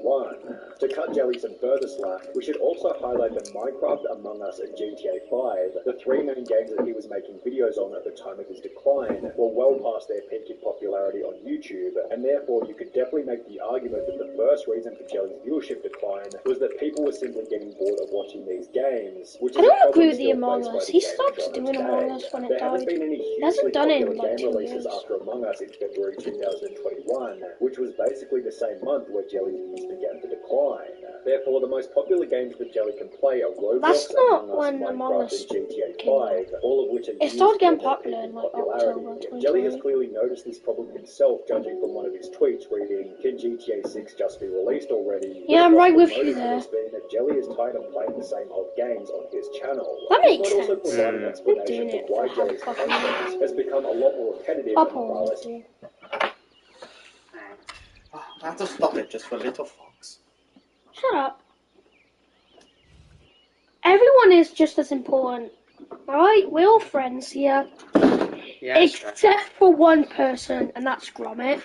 [SPEAKER 3] To cut Jelly some further slack, we should also highlight that Minecraft, Among Us, and GTA 5, the 3 main games that he was making videos on at the time of his decline, were well past their peak in popularity on YouTube, and therefore you could definitely make the argument that the first reason for Jelly's viewership decline was that people were simply getting bored of watching these games, which
[SPEAKER 2] I
[SPEAKER 3] is a
[SPEAKER 2] don't
[SPEAKER 3] problem
[SPEAKER 2] agree with the
[SPEAKER 3] still
[SPEAKER 2] Among
[SPEAKER 3] faced by
[SPEAKER 2] Us.
[SPEAKER 3] the
[SPEAKER 2] He
[SPEAKER 3] gaming
[SPEAKER 2] stopped
[SPEAKER 3] genre
[SPEAKER 2] doing
[SPEAKER 3] today.
[SPEAKER 2] Among Us when it
[SPEAKER 3] There haven't
[SPEAKER 2] died.
[SPEAKER 3] been any
[SPEAKER 2] He hasn't
[SPEAKER 3] hugely
[SPEAKER 2] done it in
[SPEAKER 3] popular
[SPEAKER 2] like
[SPEAKER 3] game
[SPEAKER 2] 2
[SPEAKER 3] releases
[SPEAKER 2] years.
[SPEAKER 3] after Among Us in February 2021, which was basically the same month where Jelly's views began to decline. Therefore, the most popular games that Jelly can play are Roblox,
[SPEAKER 2] That's not
[SPEAKER 3] Among Us,
[SPEAKER 2] when Among
[SPEAKER 3] Minecraft,
[SPEAKER 2] Us
[SPEAKER 3] and GTA
[SPEAKER 2] came out.
[SPEAKER 3] 5, all of which are
[SPEAKER 2] It
[SPEAKER 3] years
[SPEAKER 2] started getting
[SPEAKER 3] beyond their
[SPEAKER 2] popular
[SPEAKER 3] peak
[SPEAKER 2] in like
[SPEAKER 3] popularity.
[SPEAKER 2] October
[SPEAKER 3] Jelly has
[SPEAKER 2] 2020.
[SPEAKER 3] clearly noticed this problem himself, judging from one of his tweets reading, "Can GTA 6 just be released already?"
[SPEAKER 2] Yeah, I'm right with you
[SPEAKER 3] Motive for
[SPEAKER 2] there.
[SPEAKER 3] this being that Jelly is tired of playing the same old games on his channel.
[SPEAKER 2] That
[SPEAKER 3] This
[SPEAKER 2] makes
[SPEAKER 3] might also
[SPEAKER 2] sense.
[SPEAKER 3] provide an
[SPEAKER 2] They're
[SPEAKER 3] explanation
[SPEAKER 2] doing
[SPEAKER 3] for
[SPEAKER 2] it
[SPEAKER 3] why
[SPEAKER 2] for
[SPEAKER 3] Jelly's
[SPEAKER 2] couple
[SPEAKER 3] content has become a lot more repetitive
[SPEAKER 2] I'll
[SPEAKER 3] and far
[SPEAKER 2] pause
[SPEAKER 3] less.
[SPEAKER 2] it.
[SPEAKER 1] I have to stop it just for little fox.
[SPEAKER 2] Shut up. Everyone is just as important. Alright, we're all friends here.
[SPEAKER 1] Yes.
[SPEAKER 2] Except for one person, and that's Gromit.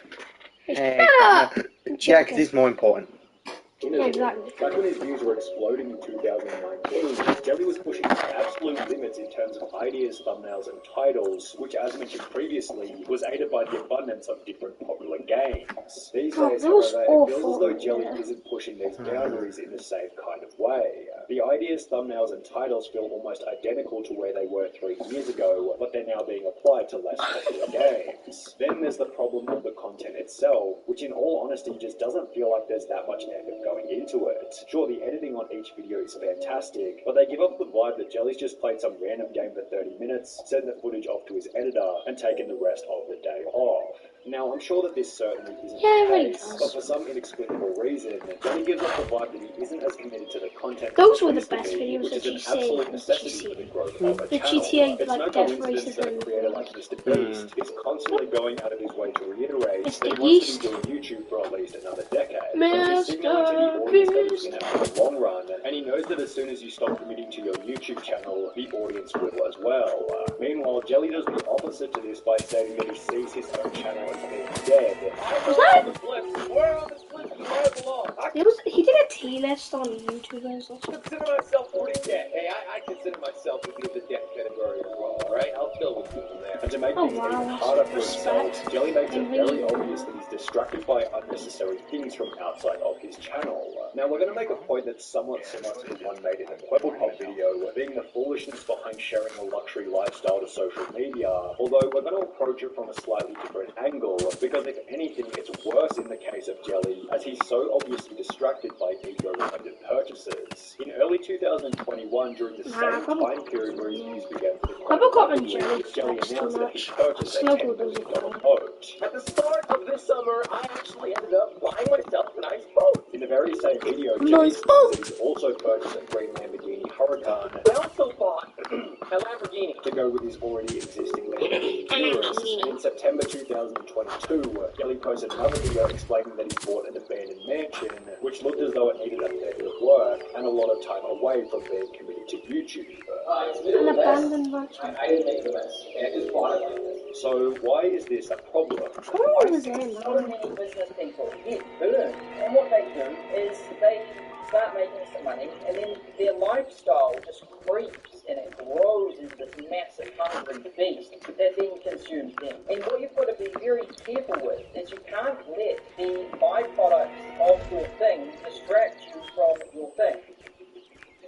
[SPEAKER 1] Hey,
[SPEAKER 2] Shut up!
[SPEAKER 1] yeah, because he's more important.
[SPEAKER 2] Yeah, exactly.
[SPEAKER 3] Back when his views were exploding in 2019, Jelly was pushing absolute limits in terms of ideas, thumbnails, and titles, which, as mentioned previously, was aided by the abundance of different popular games. These days,
[SPEAKER 2] that was
[SPEAKER 3] however, it feels as
[SPEAKER 2] awful,
[SPEAKER 3] though Jelly
[SPEAKER 2] yeah.
[SPEAKER 3] isn't pushing these boundaries in the same kind of way. The ideas, thumbnails, and titles feel almost identical to where they were 3 years ago, but they're now being applied to less popular games. Then there's the problem of the content itself, which in all honesty just doesn't feel like there's that much effort going into it. Sure, the editing on each video is fantastic, but they give off the vibe that Jelly's just played some random game for 30 minutes, sent the footage off to his editor, and taken the rest of the day off. Now, I'm sure that this certainly isn't
[SPEAKER 2] Yeah, it
[SPEAKER 3] the
[SPEAKER 2] really
[SPEAKER 3] case,
[SPEAKER 2] does.
[SPEAKER 3] but for some inexplicable reason, Jelly gives off the vibe that he isn't as committed to the content
[SPEAKER 2] Those
[SPEAKER 3] as he
[SPEAKER 2] were the
[SPEAKER 3] used to
[SPEAKER 2] best
[SPEAKER 3] be,
[SPEAKER 2] videos
[SPEAKER 3] which
[SPEAKER 2] of
[SPEAKER 3] is an
[SPEAKER 2] GTA
[SPEAKER 3] absolute
[SPEAKER 2] and
[SPEAKER 3] necessity for the
[SPEAKER 2] GTA.
[SPEAKER 3] growth of a
[SPEAKER 2] The
[SPEAKER 3] channel.
[SPEAKER 2] GTA,
[SPEAKER 3] It's
[SPEAKER 2] like,
[SPEAKER 3] no
[SPEAKER 2] death
[SPEAKER 3] coincidence that a
[SPEAKER 2] racism.
[SPEAKER 3] creator like Mr. Beast is constantly going out of his way to reiterate
[SPEAKER 2] Mr.
[SPEAKER 3] that he wants to
[SPEAKER 2] Beast.
[SPEAKER 3] be doing YouTube for at least another decade.
[SPEAKER 2] Mr.
[SPEAKER 3] He's signaling to the audience that he's
[SPEAKER 2] Beast.
[SPEAKER 3] in it for the long run, and he knows that as soon as you stop committing to your YouTube channel, the audience will as well. Meanwhile, Jelly does the opposite to this by stating that he sees his own channel as being dead.
[SPEAKER 2] Was that?
[SPEAKER 7] Where on this list do I belong? I
[SPEAKER 2] He did a T list on YouTubers.
[SPEAKER 7] consider myself pretty dead. Hey, I consider myself to be in the death category as well, alright? I'll chill with people there.
[SPEAKER 3] And to make
[SPEAKER 2] Oh,
[SPEAKER 3] things
[SPEAKER 2] wow,
[SPEAKER 3] even
[SPEAKER 2] that's
[SPEAKER 3] harder for
[SPEAKER 2] respect.
[SPEAKER 3] himself, Jelly makes it
[SPEAKER 2] And
[SPEAKER 3] very
[SPEAKER 2] really-
[SPEAKER 3] obvious that he's distracted by unnecessary things from outside of his channel. Now, we're going to make a point that's somewhat similar to the one made in the Purple Pop video, being the foolishness behind sharing a luxury lifestyle to social media, although we're going to approach it from a slightly different angle, because if anything, it's worse in the case of Jelly, as he's so obviously distracted by ego-related purchases. In early 2021, during the same time period where his views began to decline,
[SPEAKER 2] Purple Cop and Jelly
[SPEAKER 3] Jelly
[SPEAKER 2] flex too
[SPEAKER 3] announced that he
[SPEAKER 2] much.
[SPEAKER 3] purchased a
[SPEAKER 2] Snowball
[SPEAKER 3] $10
[SPEAKER 2] doesn't
[SPEAKER 3] million
[SPEAKER 2] count.
[SPEAKER 3] boat.
[SPEAKER 7] At the start of this summer, I actually ended up buying myself a nice boat.
[SPEAKER 3] In the very same video, Jelly
[SPEAKER 2] Nice
[SPEAKER 3] says
[SPEAKER 2] boat.
[SPEAKER 3] that he's also purchased a green Lamborghini Huracan
[SPEAKER 7] I also bought a Lamborghini.
[SPEAKER 3] to go with his already existing Lamborghini Urus. And in September 2022, Jelly posted another video explaining that he bought an abandoned mansion, which looked as though it needed a fair bit of work and a lot of time away from being committed to YouTube.
[SPEAKER 2] An abandoned mansion.
[SPEAKER 7] I didn't make the mess. I just bought it like this.
[SPEAKER 3] So why is this a problem?
[SPEAKER 2] What was in?
[SPEAKER 8] So many business people get good, and what they do is they start making some money, and then their lifestyle just creeps and it grows into this massive hungry beast that then consumes them. And what you've got to be very careful with is you can't let the byproducts of your thing distract you from your thing.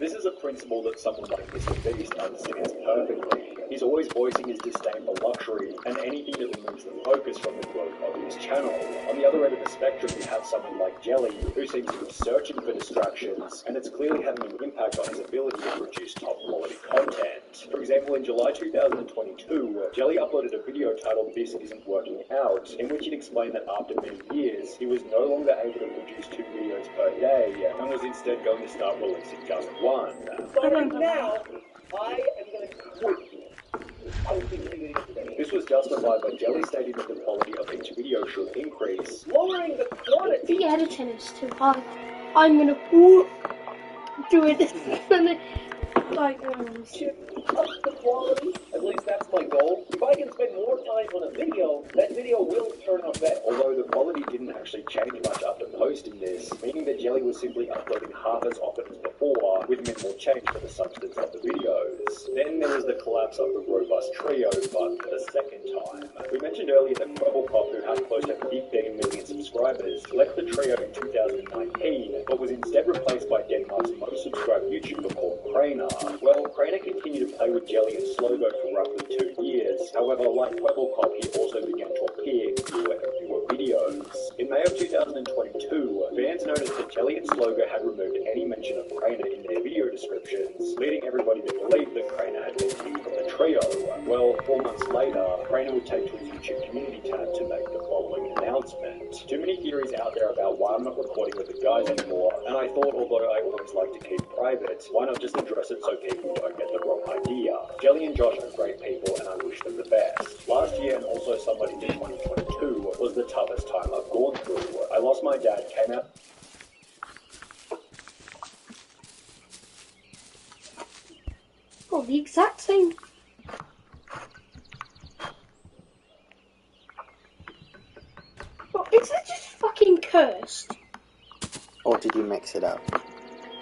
[SPEAKER 3] This is a principle that someone like Mr. Beast understands perfectly. He's always voicing his disdain for luxury and anything that removes the focus from the growth of his channel. On the other end of the spectrum, you have someone like Jelly, who seems to be searching for distractions, and it's clearly having an impact on his ability to produce top quality content. For example, in July 2022, Jelly uploaded a video titled "This Isn't Working Out," in which he'd explained that after many years, he was no longer able to produce 2 videos per day, and was instead going to start releasing just one.
[SPEAKER 7] Starting now, I am going to quit posting videos today.
[SPEAKER 3] This was justified by Jelly stating that the quality of each video should increase.
[SPEAKER 7] Lowering the quantity.
[SPEAKER 2] The editing is too hard. I'm gonna do it. Like,
[SPEAKER 7] Up the quality, at least that's my goal. If I can spend more time on a video, that video will turn out better.
[SPEAKER 3] Although the quality didn't actually change much after posting this, meaning that Jelly was simply uploading half as often as before, with minimal change for the substance of the videos. Then there was the collapse of the robust trio, but for the second time. We mentioned earlier that Cop, who had close to 15 million subscribers, left the trio in 2019, but was instead replaced by Denmark's most subscribed YouTuber called Courney. Well, Courney continued to play with Jelly and Slogo for roughly 2 years. However, like Cop, he also began to appear in fewer videos. In May of 2022, fans noticed that Jelly and Slogo had removed any mention of Courney in their video descriptions, leading everybody to believe that Courney had been kicked from the trio. Well, 4 months later, Courney would take to his YouTube community tab to make the following announcement. Too many theories out there about why I'm not recording with the guys anymore, and I thought, although I always like to keep private, why not just address it so people don't get the wrong idea. Jelly and Josh are great people, and I wish them the best. Last year, and also somewhat into 2022, was the toughest time I've gone through. I lost my dad, came out...
[SPEAKER 2] oh, the exact same. Oh, is it just fucking cursed?
[SPEAKER 1] Or did you mix it up?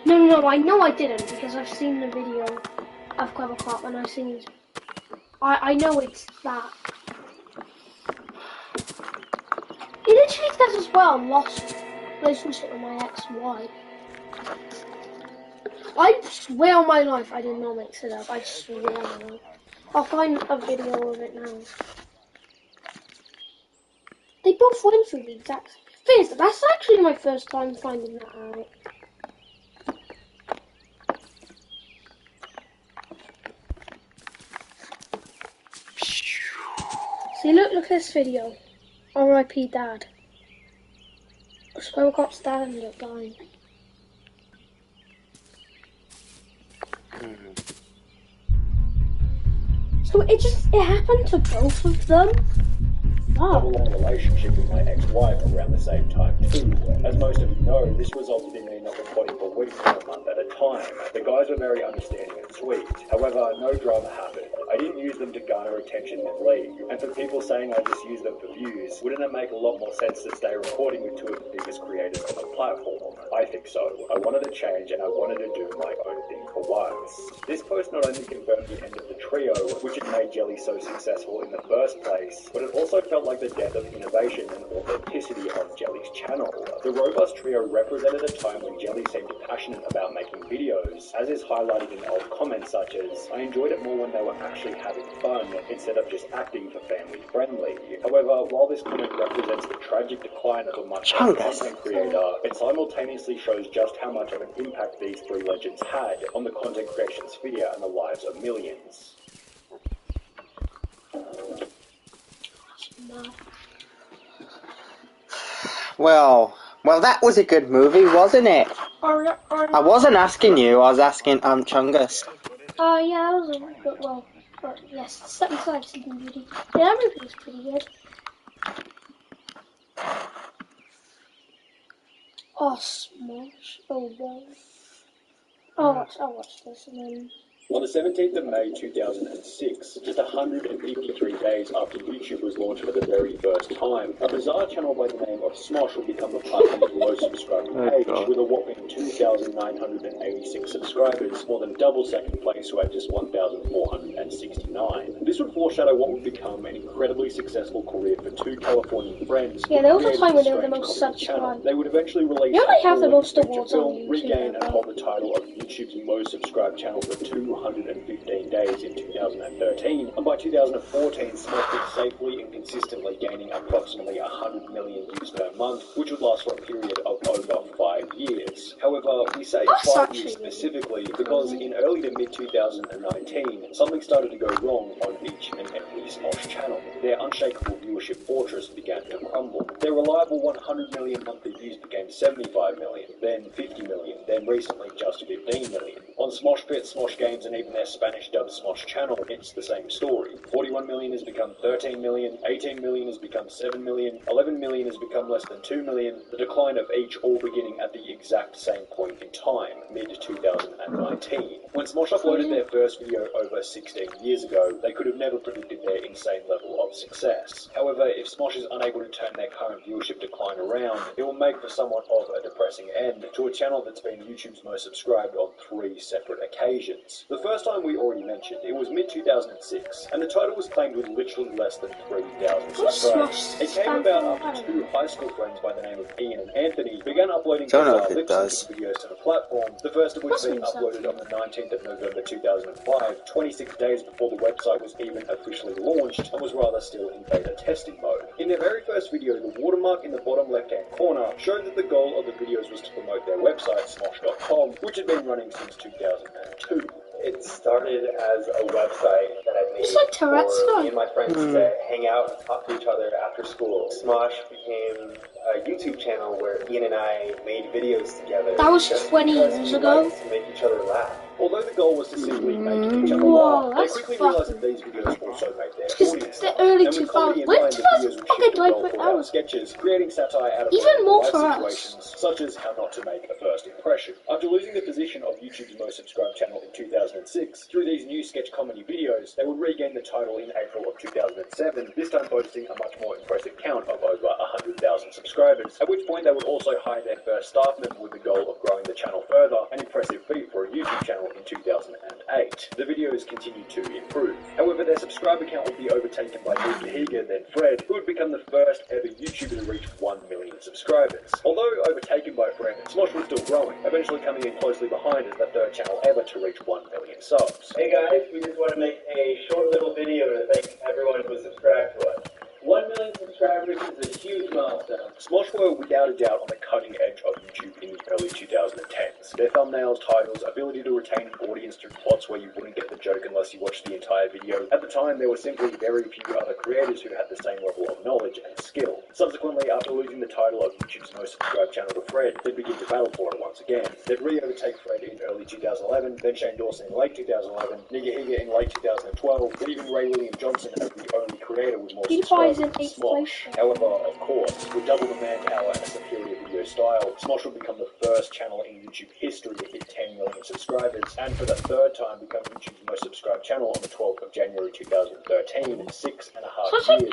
[SPEAKER 2] No, I know I didn't, because I've seen the video of Cop and I've seen his... I know it's that. It literally says as well, lost relationship with my ex-wife. I swear on my life I did not mix it up, I swear on my life. I'll find a video of it now. They both went through the exact thing. That's actually my first time finding that out. See, look at this video. R.I.P. Dad. Cop's dad ended up dying. So it happened to both of them?
[SPEAKER 3] have a long relationship with my ex-wife around the same time too. As most of you know, this resulted in me not recording for weeks or a month at a time. The guys were very understanding and sweet. However, no drama happened. I didn't use them to garner attention and leave. And for people saying I just use them for views, wouldn't it make a lot more sense to stay recording with 2 of the biggest creators on the platform? I think so. I wanted to change and I wanted to do my own thing for once. This post not only confirmed the end of the trio, which had made Jelly so successful in the first place, but it also felt like the death of innovation and authenticity on Jelly's channel. The Robust Trio represented a time when Jelly seemed passionate about making videos, as is highlighted in old comments such as, "I enjoyed it more when they were actually having fun, instead of just acting for family friendly." However, while this comment represents the tragic decline of a much better content creator, it simultaneously shows just how much of an impact these 3 legends had on the content creation sphere and the lives of millions.
[SPEAKER 1] Well, that was a good movie, wasn't it? I wasn't asking you, I was asking Chungus.
[SPEAKER 2] Yeah, that was a good, well, yes, set aside Sleeping Beauty. Yeah, that movie was pretty good. Oh, Smosh. Oh, well. I'll watch this and then
[SPEAKER 3] On the 17th of May 2006, just 153 days after YouTube was launched for the very first time, a bizarre channel by the name of Smosh would become the platform's most subscribed page, with a whopping 2,986 subscribers, more than double second place, who had just 1,469. This would foreshadow what would become an incredibly successful career for two Californian friends.
[SPEAKER 2] Yeah, there was a time when they were the most subscribed.
[SPEAKER 3] They would eventually release
[SPEAKER 2] they only have the most awards on
[SPEAKER 3] film,
[SPEAKER 2] YouTube,
[SPEAKER 3] regain and hold the title of YouTube's most subscribed channel for 215 days in 2013, and by 2014, Smosh was safely and consistently gaining approximately 100 million views per month, which would last for a period of over 5 years. However, we say 5 years specifically because in early to mid-2019, something started to go wrong on each and every Smosh channel. Their unshakable viewership fortress began to crumble. Their reliable 100 million monthly views became 75 million, then 50 million, then recently just 15 million. On Smosh Pit, Smosh Games, and even their Spanish-dubbed Smosh channel, it's the same story. 41 million has become 13 million, 18 million has become 7 million, 11 million has become less than 2 million, the decline of each all beginning at the exact same point in time, mid-2019. When Smosh uploaded their first video over 16 years ago, they could have never predicted their insane level of success. However, if Smosh is unable to turn their current viewership decline around, it will make for somewhat of a depressing end to a channel that's been YouTube's most subscribed on 3 separate occasions. The first time we already mentioned, it was mid-2006, and the title was claimed with literally less than 3,000 subscribers. It came about after 2 high school friends by the name of Ian and Anthony began uploading bizarre lip-syncing videos to the platform, the first of which being uploaded on the 19th of November 2005, 26 days before the website was even officially launched and was rather still in beta testing mode. In their very first video, the watermark in the bottom left-hand corner showed that the goal of the videos was to promote their website, smosh.com, which had been running since 2002. It started as a website that I made for me and my friends to hang out and talk to each other after school. Smosh became a YouTube channel where Ian and I made videos together.
[SPEAKER 2] That was 20 years ago.
[SPEAKER 3] To make each other laugh. Although the goal was to simply make each other laugh, they quickly realized that these videos also made their audience laugh.
[SPEAKER 2] The early
[SPEAKER 3] And with
[SPEAKER 2] 2000s.
[SPEAKER 3] comedy in
[SPEAKER 2] When
[SPEAKER 3] mind, the videos would shift to
[SPEAKER 2] like
[SPEAKER 3] well-thought-out sketches, creating satire out of
[SPEAKER 2] even more
[SPEAKER 3] life
[SPEAKER 2] for us.
[SPEAKER 3] situations, such as how not to make a first impression. After losing the position of YouTube's most subscribed channel in 2006, through these new sketch comedy videos, they would regain the title in April of 2007, this time boasting a much more impressive count of over 100,000 subscribers, at which point they would also hire their first staff member with the goal of growing the channel further, an impressive feat for a YouTube channel in 2008. The videos continued to improve. However, their subscriber count would be overtaken by Hedge, then Fred, who would become the first ever YouTuber to reach 1 million subscribers. Although overtaken by Fred, Smosh was still growing, eventually coming in closely behind as the third channel ever to reach 1 million subs. Hey guys, we just want to make a short little video to thank everyone who was subscribed to us. 1 million subscribers is a huge milestone. Smosh were without a doubt on the cutting edge of YouTube in the early 2010s. Their thumbnails, titles, ability to retain an audience through plots where you wouldn't get the joke unless you watched the entire video. At the time, there were simply very few other creators who had the same level of knowledge and skill. Subsequently, after losing the title of YouTube's most subscribed channel to Fred, they'd begin to battle for it once again. They'd re-overtake Fred in early 2011, then Shane Dawson in late 2011, Higa in late 2012, but even Ray William Johnson as the only creator with more subscribers than Smosh. However, of course, with double the manpower and a superior video style, Smosh would become the first channel in YouTube history to hit 10 million subscribers, and for the third time become YouTube's most subscribed channel on the 12th of January 2013, 6.5 years after they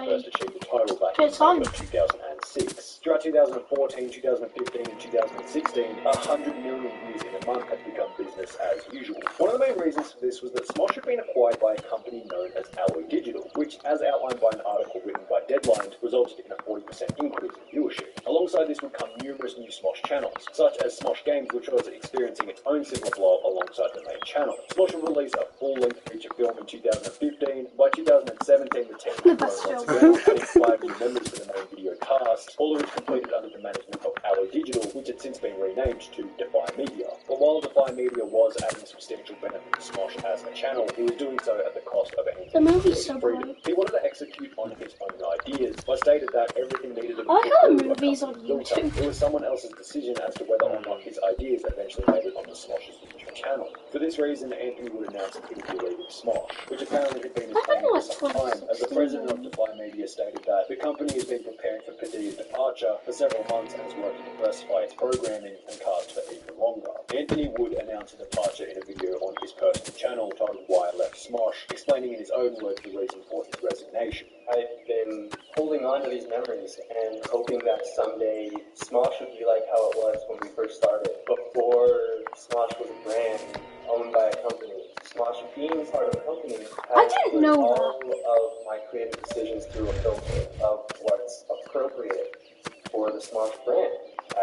[SPEAKER 3] first achieved the title back in May of 2006. Throughout 2014, 2015, and 2016, 100 million views in a month had become business as usual. One of the main reasons for this was that Smosh had been acquired by a company known as Alloy Digital, which, as outlined by an article written by Deadline, resulted in a 40% increase in viewership. Alongside this would come numerous new Smosh channels, such as Smosh Games, which was experiencing its own similar flow alongside the main channel. Smosh would release a full-length feature film in 2015. By 2017, the team had grown once again, adding 5 new members to the main video cast, all of which completed under the management of Alloy Digital, which had since been renamed to Defy Media. But while Defy Media was adding substantial benefit to Smosh as a channel, he was doing so at the cost of any freedom. He wanted to execute on his own ideas, but stated that everything needed to be
[SPEAKER 2] movies on YouTube.
[SPEAKER 3] It was someone else's decision as to whether or not his ideas eventually made it onto Smosh's YouTube channel. For this reason, Anthony would announce that he would be leaving Smosh, which apparently had been his plan for some time, as the president of Defy Media stated that the company has been preparing for Padilla's departure for several months and is working to diversify its programming and cast for even longer. Anthony Wood announced a departure in a video on his personal channel titled Why I Left Smosh, explaining in his own words the reason for his resignation.
[SPEAKER 9] I've been holding on to these memories and hoping that someday Smosh would be like how it was when we first started. Before Smosh was a brand owned by a company. Smosh being part of a company
[SPEAKER 2] I
[SPEAKER 9] has
[SPEAKER 2] didn't
[SPEAKER 9] put
[SPEAKER 2] know
[SPEAKER 9] all of my creative decisions through a filter of what's appropriate for the Smosh brand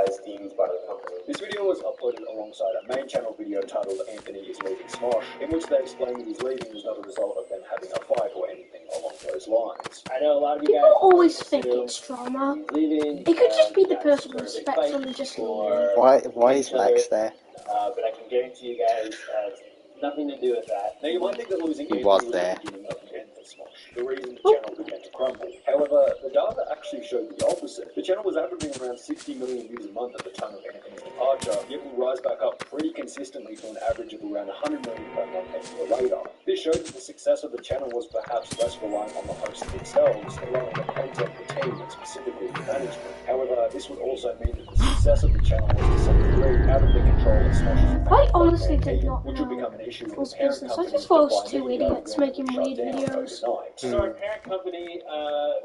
[SPEAKER 9] as deemed by the company.
[SPEAKER 3] This video was uploaded alongside a main channel video titled Anthony is Leaving Smosh, in which they explain that his leaving was not a result of them having a fight or anything along those lines.
[SPEAKER 9] I know a lot of you
[SPEAKER 2] People
[SPEAKER 9] guys
[SPEAKER 2] always think it's drama.
[SPEAKER 9] he's leaving.
[SPEAKER 2] It could just be the
[SPEAKER 9] Guys
[SPEAKER 2] person
[SPEAKER 9] started a big
[SPEAKER 2] respectfully
[SPEAKER 9] fight
[SPEAKER 2] just
[SPEAKER 9] or
[SPEAKER 2] leaving.
[SPEAKER 1] Why is Lex there?
[SPEAKER 9] But I can guarantee you guys has nothing to do with that.
[SPEAKER 3] Now you might think that losing
[SPEAKER 1] He
[SPEAKER 3] Anthony
[SPEAKER 1] was
[SPEAKER 3] was
[SPEAKER 1] there.
[SPEAKER 3] the beginning of the end for Smosh, the reason the channel began to crumble. However, the data actually showed the opposite. The channel was averaging around 60 million views a month at the time of Anthony's departure, yet will rise back up pretty consistently to an average of around 100 million per month a year later. This showed that the success of the channel was perhaps less reliant on the hosts themselves, than on the content, the team, and specifically the management. However, this would also mean that the success of the channel was to some degree out of the control of Smosh's
[SPEAKER 2] I honestly did not
[SPEAKER 3] which would
[SPEAKER 2] know
[SPEAKER 3] become an issue
[SPEAKER 2] it
[SPEAKER 3] with
[SPEAKER 2] was
[SPEAKER 3] the parent
[SPEAKER 2] business. I
[SPEAKER 3] company
[SPEAKER 2] just thought it was
[SPEAKER 3] Defy
[SPEAKER 2] two
[SPEAKER 3] Media
[SPEAKER 2] idiots
[SPEAKER 3] going
[SPEAKER 2] making
[SPEAKER 3] to shut
[SPEAKER 2] weird
[SPEAKER 3] down
[SPEAKER 2] videos.
[SPEAKER 3] overnight.
[SPEAKER 7] So our parent company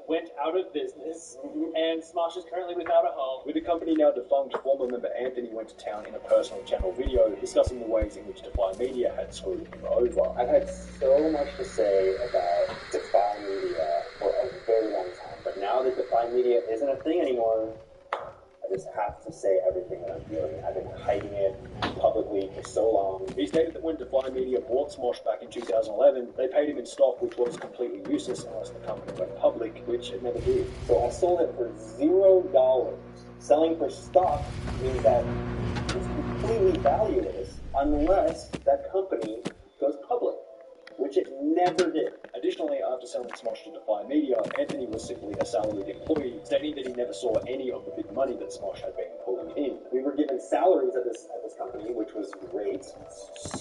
[SPEAKER 7] went out of business, and Smosh is currently without a home.
[SPEAKER 3] With the company now defunct, former member Anthony went to town in a personal channel video discussing the ways in which Defy Media had screwed him over.
[SPEAKER 9] I've had so much to say about Defy Media for a very long time, but now that Defy Media isn't a thing anymore, I just have to say everything that I'm feeling. I've been hiding it publicly for so long.
[SPEAKER 3] He stated that when Defy Media bought Smosh back in 2011, they paid him in stock, which was completely useless unless the company went public, which it never did.
[SPEAKER 9] So I sold it for $0. Selling for stock means that it's completely valueless unless that company goes public, which it never did.
[SPEAKER 3] Additionally, after selling Smosh to Defy Media, Anthony was simply a salaried employee, stating that he never saw any of the big money that Smosh had been pulling in.
[SPEAKER 9] We were given salaries at this company, which was great.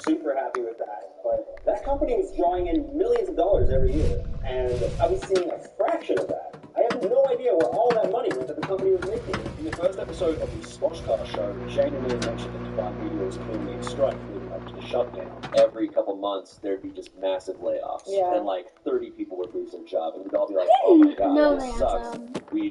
[SPEAKER 9] Super happy with that. But that company was drawing in millions of dollars every year, and I was seeing a fraction of that. I have no idea where all that money went that the company was making.
[SPEAKER 3] In the first episode of the Smoshcast show, Shane and Ian mentioned that Defy Media was clearly in strike leading up to the shutdown.
[SPEAKER 10] Every couple months, there'd be just massive layoffs.
[SPEAKER 4] Yeah.
[SPEAKER 10] And like 30 people would lose their job, and we'd all be like,
[SPEAKER 2] I
[SPEAKER 10] oh my
[SPEAKER 2] didn't
[SPEAKER 10] god,
[SPEAKER 2] know
[SPEAKER 10] this
[SPEAKER 2] they had,
[SPEAKER 10] sucks.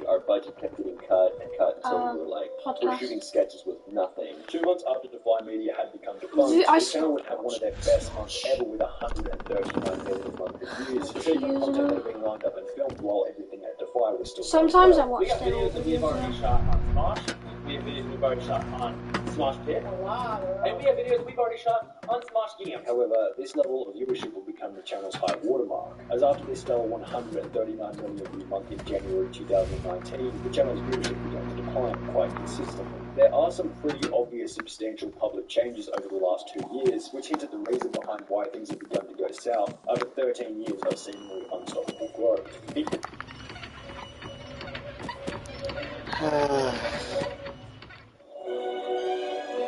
[SPEAKER 10] Our budget kept getting cut and cut until we were like, we're
[SPEAKER 2] podcast.
[SPEAKER 10] shooting sketches with nothing.
[SPEAKER 3] 2 months after Defy Media had become defunct,
[SPEAKER 2] Dude, I
[SPEAKER 3] the channel would have one of their best months ever with 139 million monthly views. The secret content that had been lined up and filmed while everything at Defy was still
[SPEAKER 2] Sometimes I
[SPEAKER 3] going well.
[SPEAKER 7] We
[SPEAKER 2] watch
[SPEAKER 7] got
[SPEAKER 2] their
[SPEAKER 7] videos
[SPEAKER 2] old
[SPEAKER 7] that we've
[SPEAKER 2] videos.
[SPEAKER 7] already shot on Smosh. We have videos we've already shot on Smosh Pit. And we have videos we've already shot on Smosh Games.
[SPEAKER 3] However, this level of viewership will become the channel's high watermark, as after this stellar 139 million view month in January 2019, the channel's viewership began to decline quite consistently. There are some pretty obvious substantial public changes over the last 2 years, which hint at the reason behind why things have begun to go south after 13 years of seemingly unstoppable growth.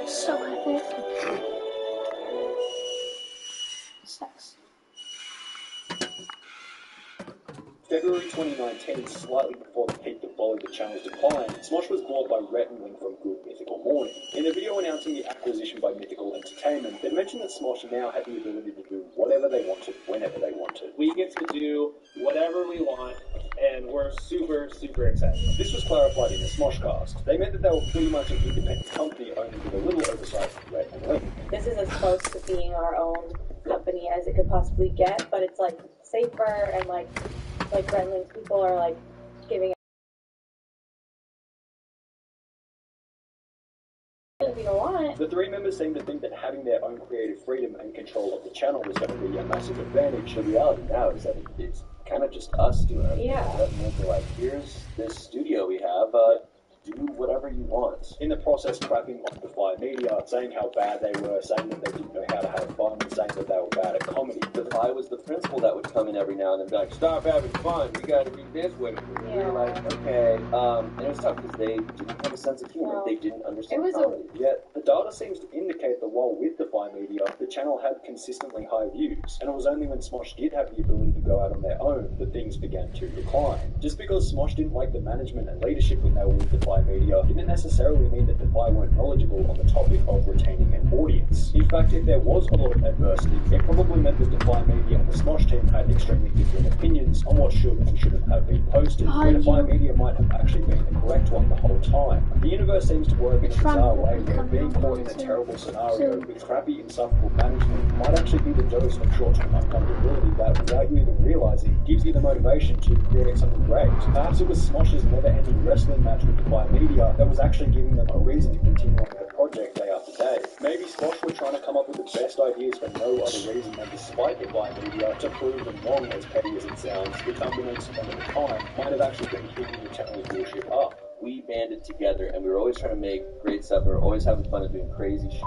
[SPEAKER 2] So happy. Sex.
[SPEAKER 3] February 2019, slightly before the peak that followed the channel's decline, Smosh was bought by Rhett and Link from Good Mythical Morning. In the video announcing the acquisition by Mythical Entertainment, they mentioned that Smosh now had the ability to do whatever they wanted, whenever they wanted.
[SPEAKER 7] We get to do whatever we want, and we're super, super excited.
[SPEAKER 3] This was clarified in the Smoshcast. They meant that they were pretty much an independent company, only with a little oversight from Rhett and Link.
[SPEAKER 4] This is as close to being our own company as it could possibly get, but it's like safer and like friendly. People are like giving if you don't want it.
[SPEAKER 3] The three members seemed to think that having their own creative freedom and control of the channel was going to be a massive advantage.
[SPEAKER 10] The reality now is that it's kind of just us doing it.
[SPEAKER 4] Yeah.
[SPEAKER 10] And they're like, here's this studio we have, do whatever you want.
[SPEAKER 3] In the process, crapping on Defy Media, saying how bad they were, saying that they didn't know how to have fun, saying that they were bad at comedy.
[SPEAKER 10] Defy was the principal that would come in every now and then and be like, stop having fun, you gotta do this with it. And we were like, okay. And it was tough because they didn't have a sense of humor.
[SPEAKER 4] No.
[SPEAKER 10] They didn't understand
[SPEAKER 4] It was
[SPEAKER 10] comedy. Yet the
[SPEAKER 3] data seems to indicate that while with Defy Media, the channel had consistently high views, and it was only when Smosh did have the ability to go out on their own that things began to decline. Just because Smosh didn't like the management and leadership when they were with Defy Media didn't necessarily mean that Defy weren't knowledgeable on the topic of retaining an audience. In fact, if there was a lot of adversity, it probably meant that Defy Media and the Smosh team had extremely different opinions on what should and shouldn't have been posted, where Defy Media might have actually been the correct one the whole time. The universe seems to work in a bizarre way where being caught in a terrible scenario with crappy, insufferable management might actually be the dose of short-term uncomfortability that, without you even realizing, gives you the motivation to create something great. Perhaps it was Smosh's never-ending wrestling match with Defy Media that was actually giving them a reason to continue on with the project day after day. Maybe Smosh were trying to come up with the best ideas for no other reason than to spite Defy Media to prove them wrong, as petty as it sounds. The company spent at the time might have actually been keeping the channel's viewership up.
[SPEAKER 10] We banded together, and we were always trying to make great stuff. We were always having fun and doing crazy shit.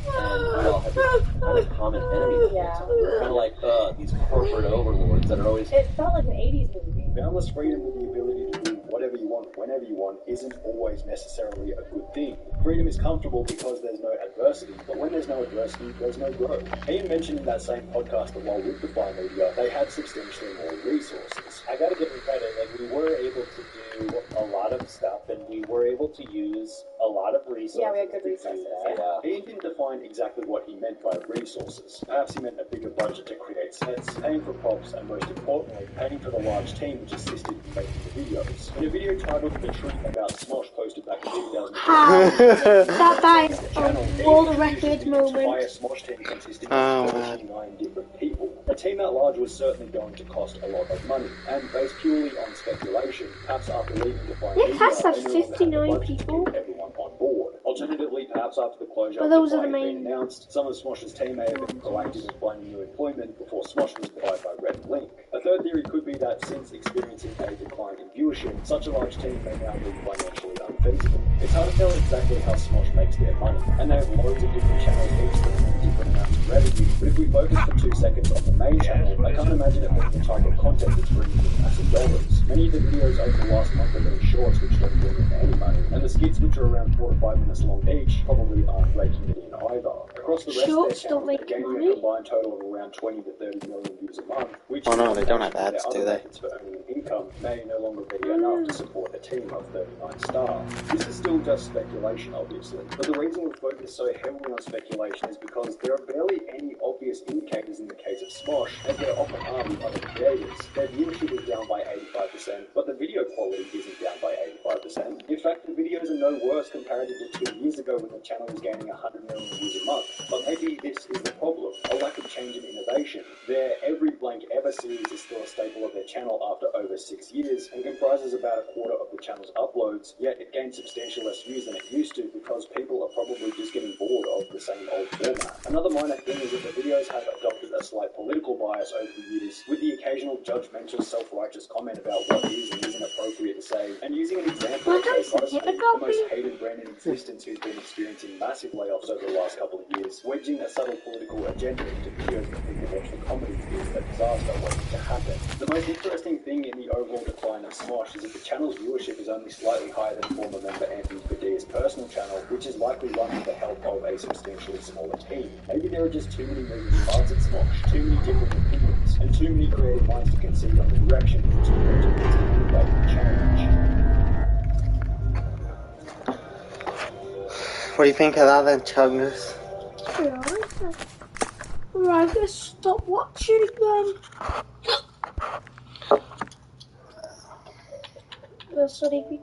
[SPEAKER 10] And we all had this kind of common enemy.
[SPEAKER 6] Yeah.
[SPEAKER 10] We were kind of like these corporate overlords that are always...
[SPEAKER 6] It felt like an 80s movie.
[SPEAKER 3] Boundless freedom with the ability to do whatever you want, whenever you want, isn't always necessarily a good thing. Freedom is comfortable because there's no adversity, but when there's no adversity, there's no growth. Ian mentioned in that same podcast that while with Defy Media, they had substantially more resources.
[SPEAKER 11] I gotta give them credit, like, we were able to do a lot of stuff, and we were able to use a lot of resources.
[SPEAKER 6] Yeah, we had good resources.
[SPEAKER 3] Ian didn't define exactly what he meant by resources. Perhaps he meant a bigger budget to create sets, paying for props, and most importantly, paying for the large team which assisted in making the videos. In a video titled The Truth About Smosh posted back in 2000,
[SPEAKER 2] that is a world record moment.
[SPEAKER 3] By a Smosh team consisting of 39 different people. A team that large was certainly going to cost a lot of money, and based purely on speculation, perhaps after leaving Defy Media,
[SPEAKER 2] that's
[SPEAKER 3] they no longer had the
[SPEAKER 2] 59
[SPEAKER 3] budget to
[SPEAKER 2] people.
[SPEAKER 3] keep everyone on board. Alternatively, perhaps after the closure
[SPEAKER 2] Well, those
[SPEAKER 3] of
[SPEAKER 2] are the
[SPEAKER 3] Defy had
[SPEAKER 2] main-
[SPEAKER 3] been announced, some of Smosh's team may have been proactive in finding new employment before Smosh was bought by Red Link. A third theory could be that since experiencing a decline in viewership, such a large team may now be financially unfeasible. It's hard to tell exactly how Smosh makes their money, and they have loads of different channels, each bringing different amounts of revenue, but if we focus for 2 seconds on the main channel, I can't imagine it being the type of content that's bringing in massive dollars. Many of the videos over the last month are being shorts which don't bring in any money, and the skits which are around 4 to 5 minutes long each probably aren't raking it in either. Across the rest
[SPEAKER 2] Shorts
[SPEAKER 3] of
[SPEAKER 2] don't
[SPEAKER 3] their
[SPEAKER 2] make
[SPEAKER 3] channels, they're gaining
[SPEAKER 2] money?
[SPEAKER 3] a combined total of around 20 to 30 million views a month, which
[SPEAKER 1] Oh no, they don't have ads, do they?
[SPEAKER 3] for earning income may no longer be enough to support a team of 39 staff. This is still just speculation, obviously, but the reason we focus so heavily on speculation is because there are barely any obvious indicators in the case of Smosh, as there often are with other creators. Their viewership is down by 85%, but the video quality isn't down by 85%. In fact, the videos are no worse comparative to 2 years ago when the channel was gaining 100 million views a month. But maybe this is the problem, a lack of change and innovation. Their Every Blank Ever series is still a staple of their channel after over 6 years, and comprises about a quarter of the channel's uploads, yet it gains substantially less views than it used to because people are probably just getting bored of the same old format. Another minor thing is that the videos have adopted a slight political bias over the years, with the occasional judgmental, self-righteous comment about what is and isn't appropriate to say, and using an example of BuzzFeed, the most hated brand in existence who's been experiencing massive layoffs over the last couple of years, wedging a subtle political agenda into videos that people watch for comedy is a disaster waiting to happen. The most interesting thing in the overall decline of Smosh is that the channel's viewership is only slightly higher than former member Anthony Padilla's personal channel, which is likely run with the help of a substantially smaller team. Maybe there are just too many moving parts at Smosh, too many different opinions, and too many creative minds to concede on the direction in which the project is going to change.
[SPEAKER 1] What do you think of that then, Chugness?
[SPEAKER 2] Right, let's stop watching then. Sorry.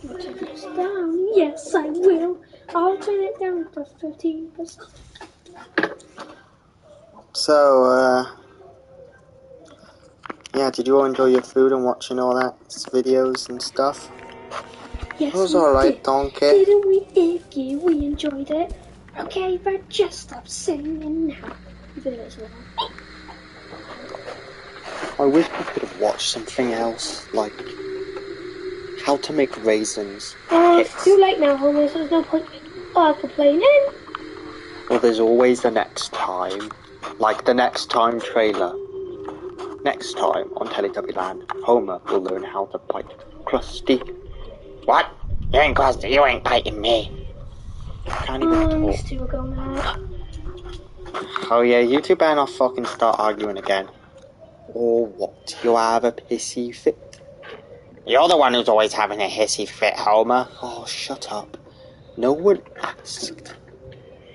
[SPEAKER 2] Turn this down. Yes, I will. I'll turn it down to 15%.
[SPEAKER 1] So, yeah, did you all enjoy your food and watching all that videos and stuff?
[SPEAKER 2] Yes,
[SPEAKER 1] It was
[SPEAKER 2] we
[SPEAKER 1] alright,
[SPEAKER 2] did.
[SPEAKER 1] donkey.
[SPEAKER 2] Didn't we, Iggy? We enjoyed it. Okay, but just stop singing now. Even though it's wrong.
[SPEAKER 1] I wish we could have watched something else, like how to make raisins.
[SPEAKER 2] It's too late now, Homer, so there's no point complaining.
[SPEAKER 1] Well, there's always the next time. Like the next time trailer. Next time on Teletubby Land, Homer will learn how to fight Krusty. What? You ain't biting me. Can't even
[SPEAKER 2] These
[SPEAKER 1] talk.
[SPEAKER 2] two are going out.
[SPEAKER 1] Oh yeah, you two better not fucking start arguing again. Or what? You have a pissy fit? You're the one who's always having a hissy fit, Homer. Oh, shut up. No one asked.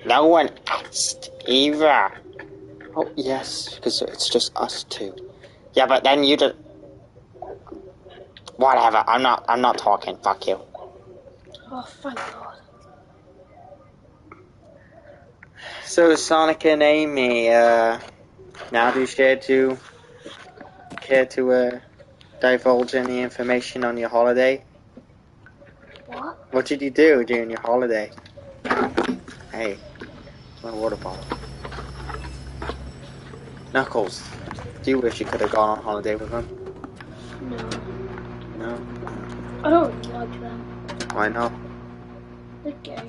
[SPEAKER 1] No one asked either. Oh, yes, because it's just us two. Yeah, but then you just... Whatever, I'm not talking. Fuck you.
[SPEAKER 2] Oh, thank God.
[SPEAKER 1] So, Sonic and Amy, now do you care to divulge any information on your holiday?
[SPEAKER 2] What?
[SPEAKER 1] What did you do during your holiday? Hey, my water bottle. Knuckles, do you wish you could have gone on holiday with him?
[SPEAKER 2] No.
[SPEAKER 1] No?
[SPEAKER 2] I don't really like them.
[SPEAKER 1] Why not?
[SPEAKER 2] They're gay.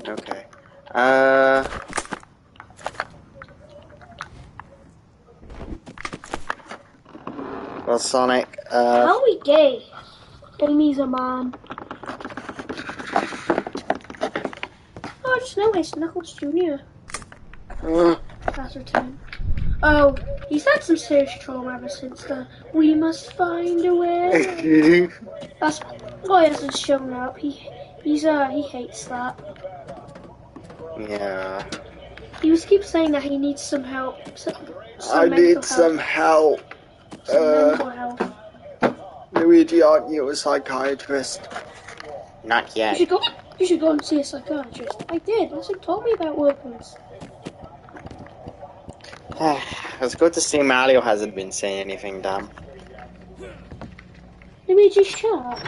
[SPEAKER 1] Okay. Well, Sonic,
[SPEAKER 2] How are we gay? Amy's a man. Oh, I just noticed Knuckles Jr. has returned. Oh, he's had some serious trauma ever since the "we must find a way." That's why he hasn't shown up. He hates that.
[SPEAKER 1] yeah.
[SPEAKER 2] He keeps saying that he needs some help. Some
[SPEAKER 1] I
[SPEAKER 2] mental
[SPEAKER 1] need
[SPEAKER 2] help.
[SPEAKER 1] some help.
[SPEAKER 2] Some mental health.
[SPEAKER 1] Luigi, aren't you a psychiatrist? Not
[SPEAKER 2] You
[SPEAKER 1] yet.
[SPEAKER 2] should go and see a psychiatrist. I did. That's what told me about workers.
[SPEAKER 1] It's good to see Mario hasn't been saying anything dumb.
[SPEAKER 2] Luigi, shut up.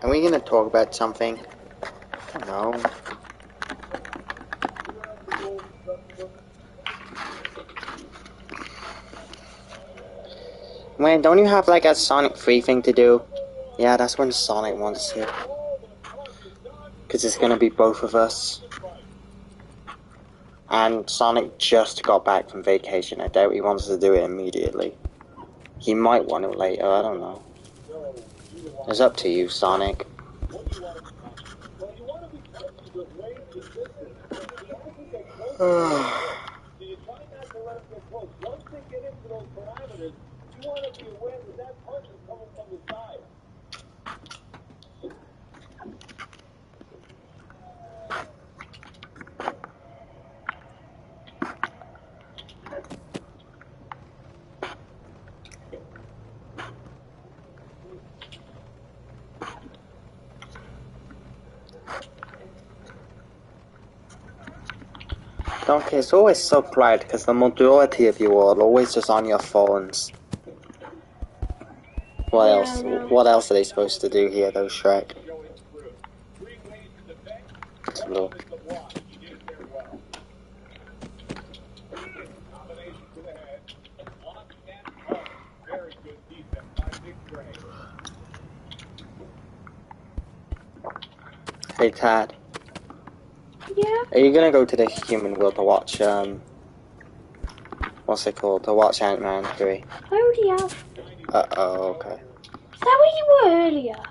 [SPEAKER 1] Are we gonna talk about something? I don't know. Man, don't you have like a Sonic 3 thing to do? Yeah, that's when Sonic wants to. Because it's gonna be both of us. And Sonic just got back from vacation. I doubt he wants to do it immediately. He might want it later, I don't know. It's up to you, Sonic. Donkey, it's always so bright because the majority of you are always just on your phones. What else? What else are they supposed to do here, though, Shrek? Let's look. Hey, Tad.
[SPEAKER 2] Yeah?
[SPEAKER 1] Are you gonna go to the human world to watch, what's it called? To watch Ant-Man 3?
[SPEAKER 2] I already have.
[SPEAKER 1] Uh-oh, okay.
[SPEAKER 2] Is that where you were earlier?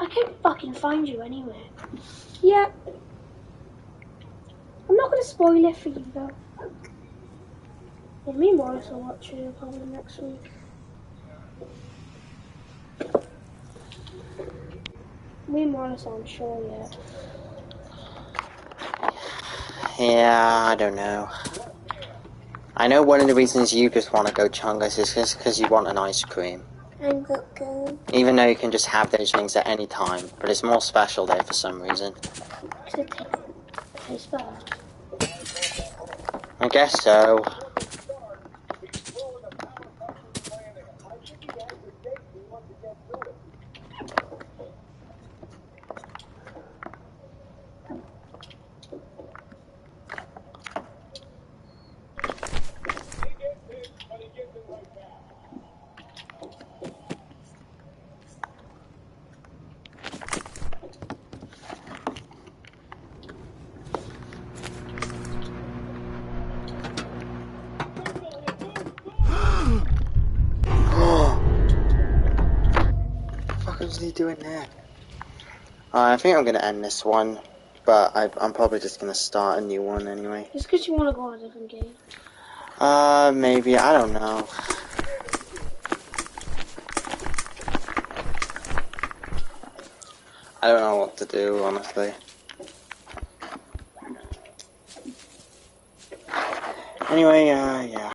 [SPEAKER 2] I can't fucking find you anywhere. Yeah. I'm not gonna spoil it for you though. Yeah, me and Wallace will watch it probably next week. Me and Wallace aren't sure yet.
[SPEAKER 1] Yeah, I don't know. I know one of the reasons you just want to go Chungus is just because you want an ice cream.
[SPEAKER 4] I'm good.
[SPEAKER 1] Even though you can just have those things at any time, but it's more special there for some reason.
[SPEAKER 4] Does it taste better?
[SPEAKER 1] I guess so. What is he doing there? I think I'm gonna end this one, but I'm probably just gonna start a new one anyway.
[SPEAKER 2] Just because you want to go on a different game.
[SPEAKER 1] Maybe, I don't know. I don't know what to do, honestly. Anyway, yeah.